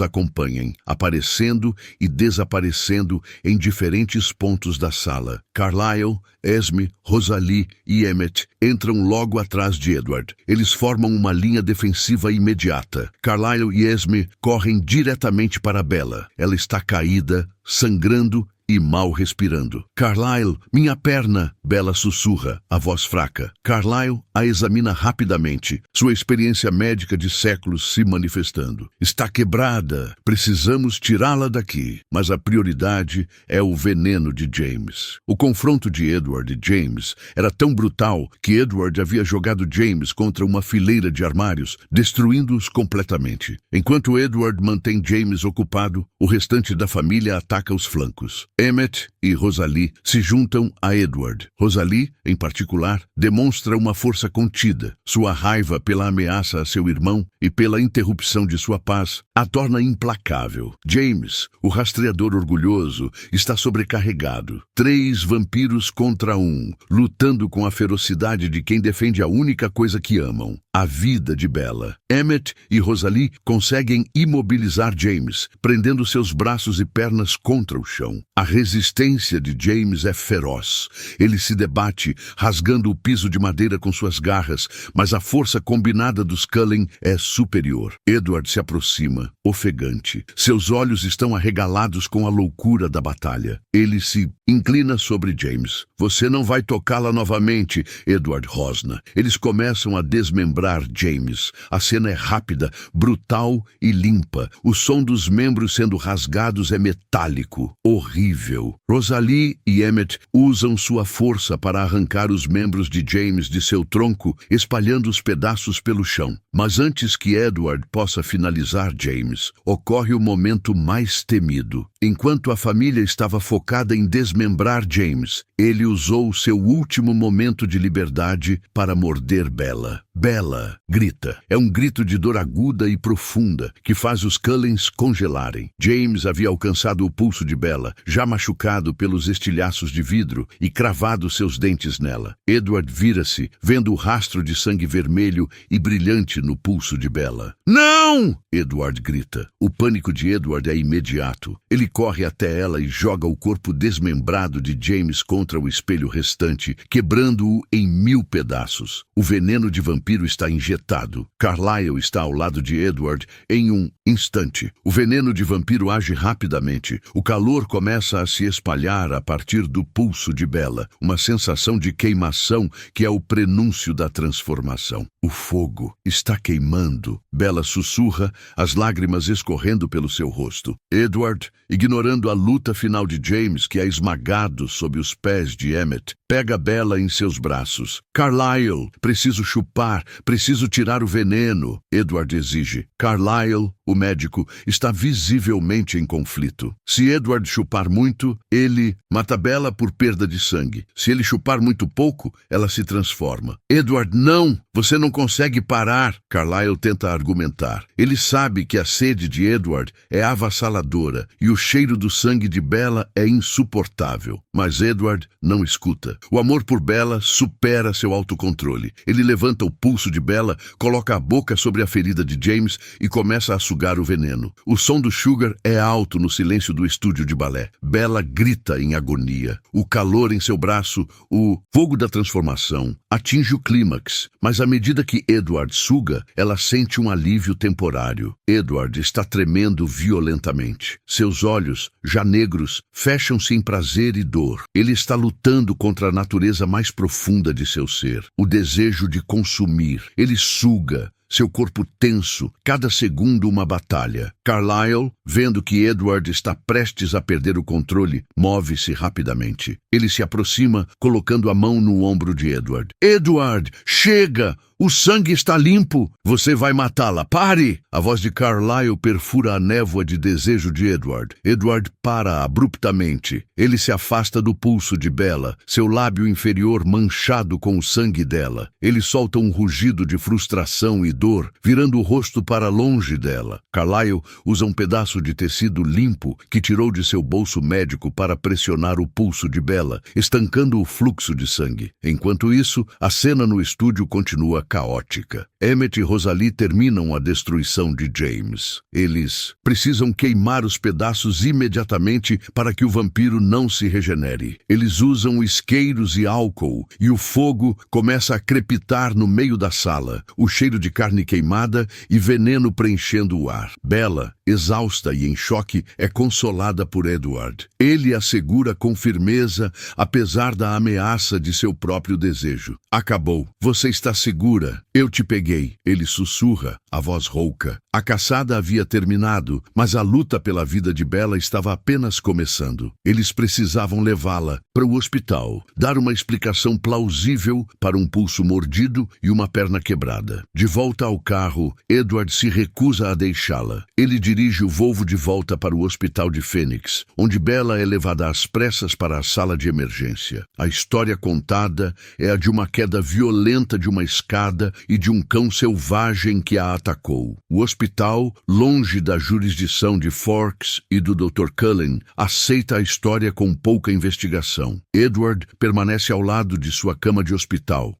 acompanhem, aparecendo e desaparecendo em diferentes pontos da sala. Carlyle, Esme, Rosalie e Emmett entram logo atrás de Edward. Eles formam uma linha defensiva imediata. Carlyle e Esme correm diretamente para Bella. Ela está caída, sangrando e mal respirando. Carlyle, minha perna! Bella sussurra, a voz fraca. Carlyle a examina rapidamente, sua experiência médica de séculos se manifestando. Está quebrada. Precisamos tirá-la daqui. Mas a prioridade é o veneno de James. O confronto de Edward e James era tão brutal que Edward havia jogado James contra uma fileira de armários, destruindo-os completamente. Enquanto Edward mantém James ocupado, o restante da família ataca os flancos. Emmett e Rosalie se juntam a Edward. Rosalie, em particular, demonstra uma força contida. Sua raiva pela ameaça a seu irmão e pela interrupção de sua paz a torna implacável. James, o rastreador orgulhoso, está sobrecarregado. 3 vampiros contra 1, lutando com a ferocidade de quem defende a única coisa que amam, a vida de Bella. Emmett e Rosalie conseguem imobilizar James, prendendo seus braços e pernas contra o chão. A resistência de James é feroz. Ele se debate, rasgando o piso de madeira com suas garras, mas a força combinada dos Cullen é superior. Edward se aproxima, ofegante. Seus olhos estão arregalados com a loucura da batalha. Ele se inclina sobre James. Você não vai tocá-la novamente, Edward rosna. Eles começam a desmembrar James. A cena é rápida, brutal e limpa. O som dos membros sendo rasgados é metálico, horrível. Rosalie e Emmett usam sua força para arrancar os membros de James de seu tronco, espalhando os pedaços pelo chão. Mas antes que Edward possa finalizar James, ocorre o momento mais temido. Enquanto a família estava focada em desmembrar James, ele usou seu último momento de liberdade para morder Bella. Bella grita. É um grito de dor aguda e profunda que faz os Cullens congelarem. James havia alcançado o pulso de Bella, já machucado pelos estilhaços de vidro e cravado seus dentes nela. Edward vira-se, vendo o rastro de sangue vermelho e brilhante no pulso de Bella. Não! Edward grita. O pânico de Edward é imediato. Ele corre até ela e joga o corpo desmembrado de James contra o espelho restante, quebrando-o em 1000 pedaços. O veneno de vampiro está injetado. Carlyle está ao lado de Edward em um instante. O veneno de vampiro age rapidamente. O calor começa a se espalhar a partir do pulso de Bella, uma sensação de queimação que é o prenúncio da transformação. O fogo está queimando. Bella sussurra, as lágrimas escorrendo pelo seu rosto. Edward, ignorando a luta final de James, que é esmagado sob os pés de Emmett, pega Bella em seus braços. Carlyle, preciso chupar, preciso tirar o veneno, Edward exige. Carlyle, o médico, está visivelmente em conflito. Se Edward chupar muito, ele mata Bella por perda de sangue. Se ele chupar muito pouco, ela se transforma. Edward, não! Você não consegue parar! Carlyle tenta argumentar. Ele sabe que a sede de Edward é avassaladora e o cheiro do sangue de Bella é insuportável. Mas Edward não escuta. O amor por Bella supera seu autocontrole. Ele levanta o pulso de Bella, coloca a boca sobre a ferida de James e começa a sugar o veneno. O som do Sugar é alto no silêncio do estúdio de balé. Bella grita em agonia. O calor em seu braço, o fogo da transformação, atinge o clímax, mas à medida que Edward suga, ela sente um alívio temporário. Edward está tremendo violentamente. Seus olhos olhos, já negros, fecham-se em prazer e dor. Ele está lutando contra a natureza mais profunda de seu ser, o desejo de consumir. Ele suga, seu corpo tenso, cada segundo uma batalha. Carlyle, vendo que Edward está prestes a perder o controle, move-se rapidamente. Ele se aproxima, colocando a mão no ombro de Edward. Edward, chega! O sangue está limpo! Você vai matá-la! Pare! A voz de Carlyle perfura a névoa de desejo de Edward. Edward para abruptamente. Ele se afasta do pulso de Bella, seu lábio inferior manchado com o sangue dela. Ele solta um rugido de frustração e dor, virando o rosto para longe dela. Carlyle usa um pedaço de tecido limpo que tirou de seu bolso médico para pressionar o pulso de Bella, estancando o fluxo de sangue. Enquanto isso, a cena no estúdio continua caótica. Emmett e Rosalie terminam a destruição de James. Eles precisam queimar os pedaços imediatamente para que o vampiro não se regenere. Eles usam isqueiros e álcool, e o fogo começa a crepitar no meio da sala, o cheiro de carne queimada e veneno preenchendo o ar. Bella, exausta e em choque, é consolada por Edward. Ele a segura com firmeza, apesar da ameaça de seu próprio desejo. Acabou. Você está segura. Eu te peguei. Ele sussurra, a voz rouca. A caçada havia terminado, mas a luta pela vida de Bella estava apenas começando. Eles precisavam levá-la para o hospital, dar uma explicação plausível para um pulso mordido e uma perna quebrada. De volta ao carro, Edward se recusa a deixá-la. Ele dirige o Volvo de volta para o hospital de Phoenix, onde Bella é levada às pressas para a sala de emergência. A história contada é a de uma queda violenta de uma escada e de um cão selvagem que a atacou. O hospital, longe da jurisdição de Forks e do Dr. Cullen, aceita a história com pouca investigação. Edward permanece ao lado de sua cama de hospital,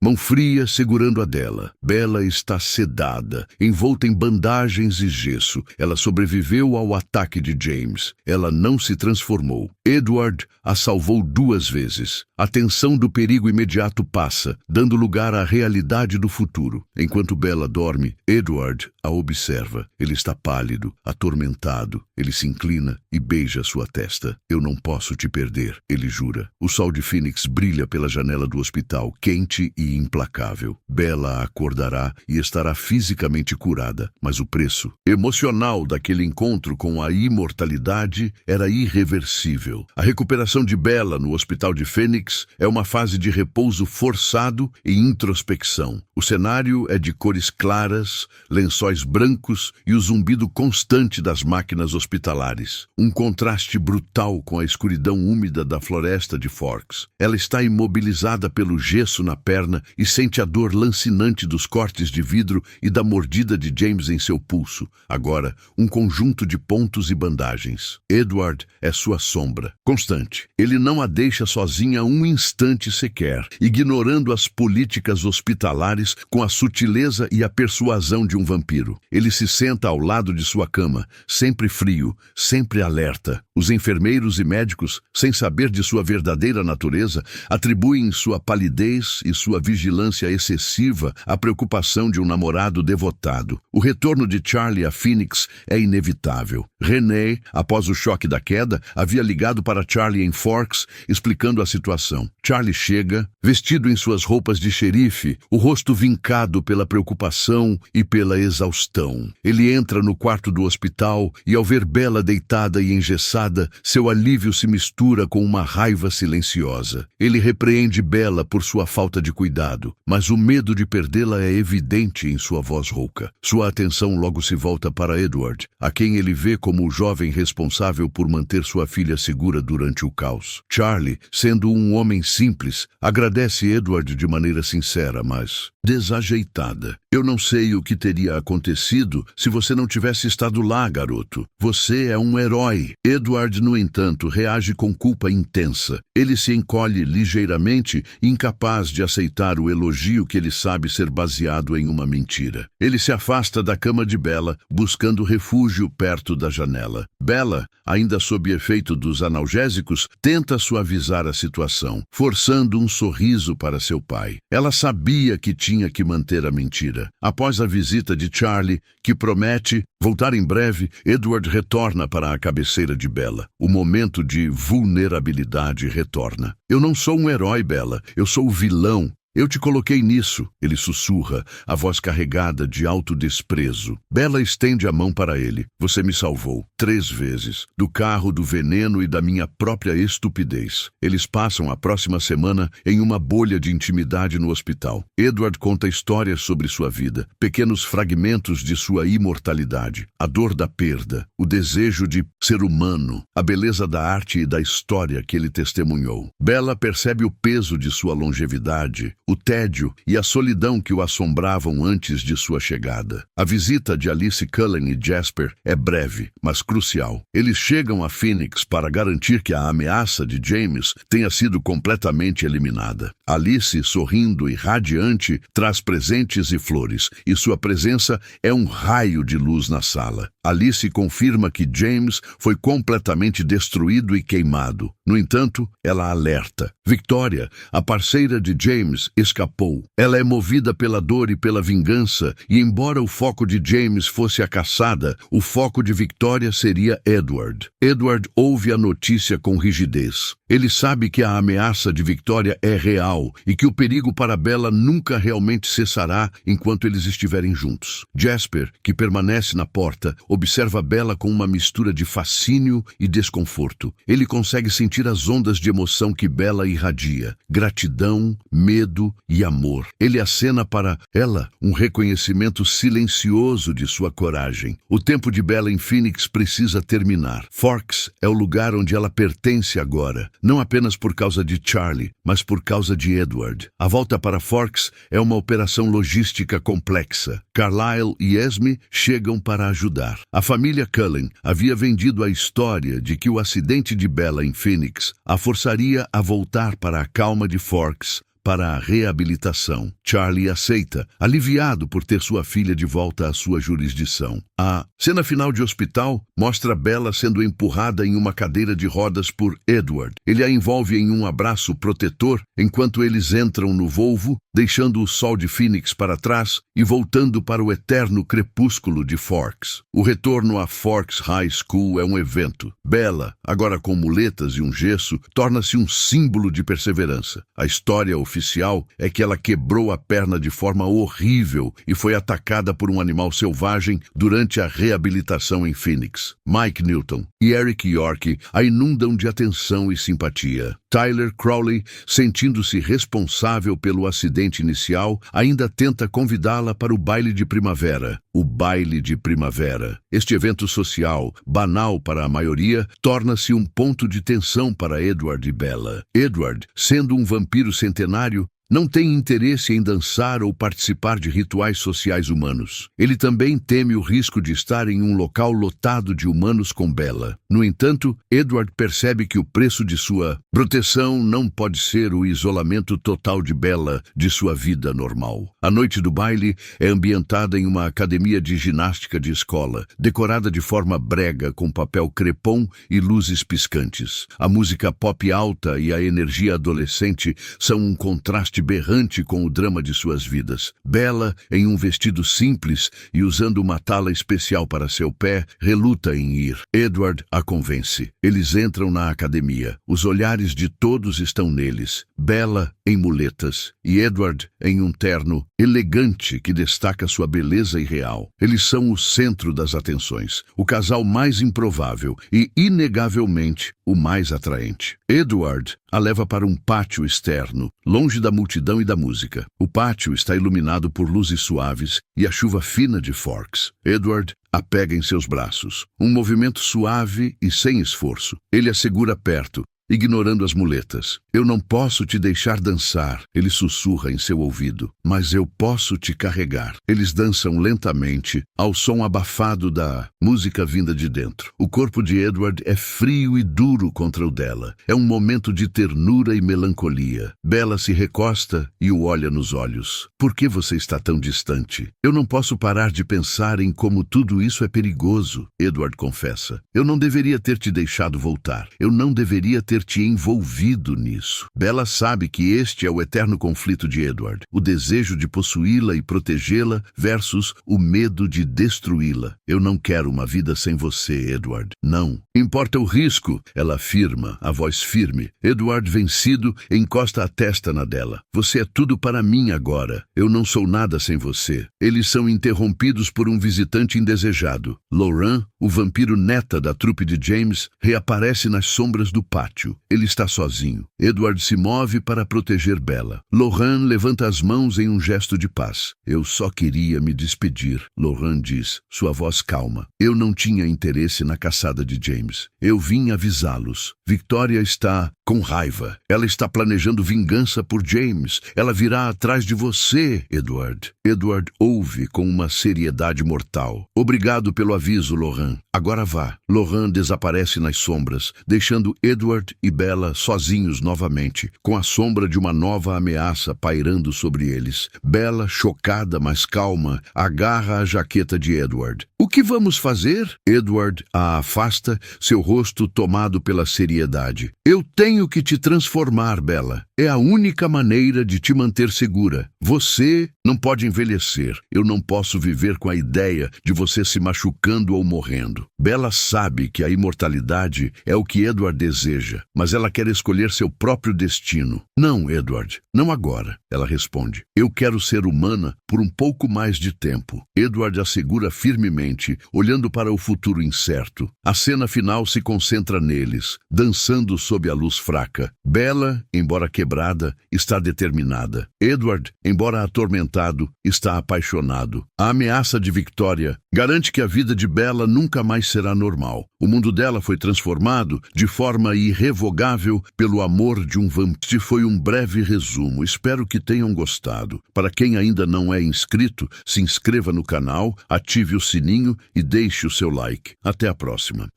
mão fria segurando a dela. Bella está sedada, envolta em bandagens e gesso. Ela sobreviveu ao ataque de James. Ela não se transformou. Edward a salvou 2 vezes. A tensão do perigo imediato passa, dando lugar à realidade do futuro. Enquanto Bella dorme, Edward a observa. Ele está pálido, atormentado. Ele se inclina e beija sua testa. Eu não posso te perder, ele jura. O sol de Phoenix brilha pela janela do hospital, quente e implacável. Bella acordará e estará fisicamente curada, mas o preço emocional daquele encontro com a imortalidade era irreversível. A recuperação de Bella no hospital de Phoenix é uma fase de repouso forçado e introspecção. O cenário é de cores claras, lençóis brancos e o zumbido constante das máquinas hospitalares. Um contraste brutal com a escuridão úmida da floresta de Forks. Ela está imobilizada pelo gesso na perna e sente a dor lancinante dos cortes de vidro e da mordida de James em seu pulso. Agora, um conjunto de pontos e bandagens. Edward é sua sombra, constante. Ele não a deixa sozinha um instante sequer, ignorando as políticas hospitalares com a sutileza e a persuasão de um vampiro. Ele se senta ao lado de sua cama, sempre frio, sempre alerta. Os enfermeiros e médicos, sem saber de sua verdadeira natureza, atribuem sua palidez e sua vigilância excessiva à preocupação de um namorado devotado. O retorno de Charlie a Phoenix é inevitável. René, após o choque da queda, havia ligado para Charlie em Forks, explicando a situação. Charlie chega, vestido em suas roupas de xerife, o rosto vincado pela preocupação e pela exaustão. Ele entra no quarto do hospital e, ao ver Bella deitada e engessada, seu alívio se mistura com uma raiva silenciosa. Ele repreende Bella por sua falta de cuidado, mas o medo de perdê-la é evidente em sua voz rouca. Sua atenção logo se volta para Edward, a quem ele vê como o jovem responsável por manter sua filha segura durante o caos. Charlie, sendo um homem simples, agradece Edward de maneira sincera, mas desajeitada. Eu não sei o que teria acontecido se você não tivesse estado lá, garoto. Você é um herói. Edward, no entanto, reage com culpa intensa. Ele se encolhe ligeiramente, incapaz de aceitar o elogio que ele sabe ser baseado em uma mentira. Ele se afasta da cama de Bella, buscando buscando refúgio perto da janela. Bella, ainda sob efeito dos analgésicos, tenta suavizar a situação, forçando um sorriso para seu pai. Ela sabia que tinha que manter a mentira. Após a visita de Charlie, que promete voltar em breve, Edward retorna para a cabeceira de Bella. O momento de vulnerabilidade retorna. Eu não sou um herói, Bella. Eu sou o vilão. Eu te coloquei nisso, ele sussurra, a voz carregada de autodesprezo. Bella estende a mão para ele. Você me salvou 3 vezes, do carro, do veneno e da minha própria estupidez. Eles passam a próxima semana em uma bolha de intimidade no hospital. Edward conta histórias sobre sua vida, pequenos fragmentos de sua imortalidade, a dor da perda, o desejo de ser humano, a beleza da arte e da história que ele testemunhou. Bella percebe o peso de sua longevidade, o tédio e a solidão que o assombravam antes de sua chegada. A visita de Alice Cullen e Jasper é breve, mas crucial. Eles chegam a Phoenix para garantir que a ameaça de James tenha sido completamente eliminada. Alice, sorrindo e radiante, traz presentes e flores, e sua presença é um raio de luz na sala. Alice confirma que James foi completamente destruído e queimado. No entanto, ela alerta. Victoria, a parceira de James, escapou. Ela é movida pela dor e pela vingança, e embora o foco de James fosse a caçada, o foco de Victoria seria Edward. Edward ouve a notícia com rigidez. Ele sabe que a ameaça de Victoria é real e que o perigo para Bella nunca realmente cessará enquanto eles estiverem juntos. Jasper, que permanece na porta, observa Bella com uma mistura de fascínio e desconforto. Ele consegue sentir as ondas de emoção que Bella irradia. Gratidão, medo e amor. Ele acena para ela um reconhecimento silencioso de sua coragem. O tempo de Bella em Phoenix precisa terminar. Forks é o lugar onde ela pertence agora. Não apenas por causa de Charlie, mas por causa de Edward. A volta para Forks é uma operação logística complexa. Carlyle e Esme chegam para ajudar. A família Cullen havia vendido a história de que o acidente de Bella em Phoenix a forçaria a voltar para a calma de Forks, para a reabilitação. Charlie aceita, aliviado por ter sua filha de volta à sua jurisdição. A cena final de hospital mostra Bella sendo empurrada em uma cadeira de rodas por Edward. Ele a envolve em um abraço protetor enquanto eles entram no Volvo, deixando o sol de Phoenix para trás e voltando para o eterno crepúsculo de Forks. O retorno a Forks High School é um evento. Bella, agora com muletas e um gesso, torna-se um símbolo de perseverança. A história oficial é que ela quebrou a perna de forma horrível e foi atacada por um animal selvagem durante a reabilitação em Phoenix. Mike Newton e Eric York a inundam de atenção e simpatia. Tyler Crowley, sentindo-se responsável pelo acidente inicial, ainda tenta convidá-la para o baile de primavera. O baile de primavera. Este evento social, banal para a maioria, torna-se um ponto de tensão para Edward e Bella. Edward, sendo um vampiro centenário, não tem interesse em dançar ou participar de rituais sociais humanos. Ele também teme o risco de estar em um local lotado de humanos com Bella. No entanto, Edward percebe que o preço de sua proteção não pode ser o isolamento total de Bella de sua vida normal. A noite do baile é ambientada em uma academia de ginástica de escola, decorada de forma brega com papel crepom e luzes piscantes. A música pop alta e a energia adolescente são um contraste berrante com o drama de suas vidas. Bella, em um vestido simples e usando uma tala especial para seu pé, reluta em ir. Edward a convence. Eles entram na academia. Os olhares de todos estão neles. Bella em muletas e Edward em um terno elegante que destaca sua beleza irreal. Eles são o centro das atenções, o casal mais improvável e, inegavelmente, o mais atraente. Edward a leva para um pátio externo, longe da multidão e da música. O pátio está iluminado por luzes suaves e a chuva fina de Forks. Edward a pega em seus braços. Um movimento suave e sem esforço. Ele a segura perto, ignorando as muletas. Eu não posso te deixar dançar, ele sussurra em seu ouvido, mas eu posso te carregar. Eles dançam lentamente, ao som abafado da música vinda de dentro. O corpo de Edward é frio e duro contra o dela. É um momento de ternura e melancolia. Bella se recosta e o olha nos olhos. Por que você está tão distante? Eu não posso parar de pensar em como tudo isso é perigoso, Edward confessa. Eu não deveria ter te deixado voltar. Eu não deveria ter te envolvido nisso. Bella sabe que este é o eterno conflito de Edward. O desejo de possuí-la e protegê-la versus o medo de destruí-la. Eu não quero uma vida sem você, Edward. Não. Importa o risco, ela afirma, a voz firme. Edward, vencido, encosta a testa na dela. Você é tudo para mim agora. Eu não sou nada sem você. Eles são interrompidos por um visitante indesejado. Laurent, o vampiro neta da trupe de James, reaparece nas sombras do pátio. Ele está sozinho. Edward se move para proteger Bella. Laurent levanta as mãos em um gesto de paz. Eu só queria me despedir, Laurent diz, sua voz calma. Eu não tinha interesse na caçada de James. Eu vim avisá-los. Victoria está com raiva. Ela está planejando vingança por James. Ela virá atrás de você, Edward. Edward ouve com uma seriedade mortal. Obrigado pelo aviso, Laurent. Agora vá. Laurent desaparece nas sombras, deixando Edward e Bella sozinhos novamente, com a sombra de uma nova ameaça pairando sobre eles. Bella, chocada, mas calma, agarra a jaqueta de Edward. O que vamos fazer? Edward a afasta, seu rosto tomado pela seriedade. Eu tenho que te transformar, Bella. É a única maneira de te manter segura. Você não pode envelhecer. Eu não posso viver com a ideia de você se machucando ou morrendo. Bella sabe que a imortalidade é o que Edward deseja, mas ela quer escolher seu próprio destino. Não, Edward, não agora, ela responde. Eu quero ser humana por um pouco mais de tempo. Edward a segura firmemente, olhando para o futuro incerto. A cena final se concentra neles, dançando sob a luz fraca. Bella, embora quebrada, está determinada. Edward, embora atormentado, está apaixonado. A ameaça de Victoria garante que a vida de Bella nunca mais será normal. O mundo dela foi transformado de forma irrevogável pelo amor de um vampiro. Este foi um breve resumo. Espero que tenham gostado. Para quem ainda não é inscrito, se inscreva no canal, ative o sininho e deixe o seu like. Até a próxima.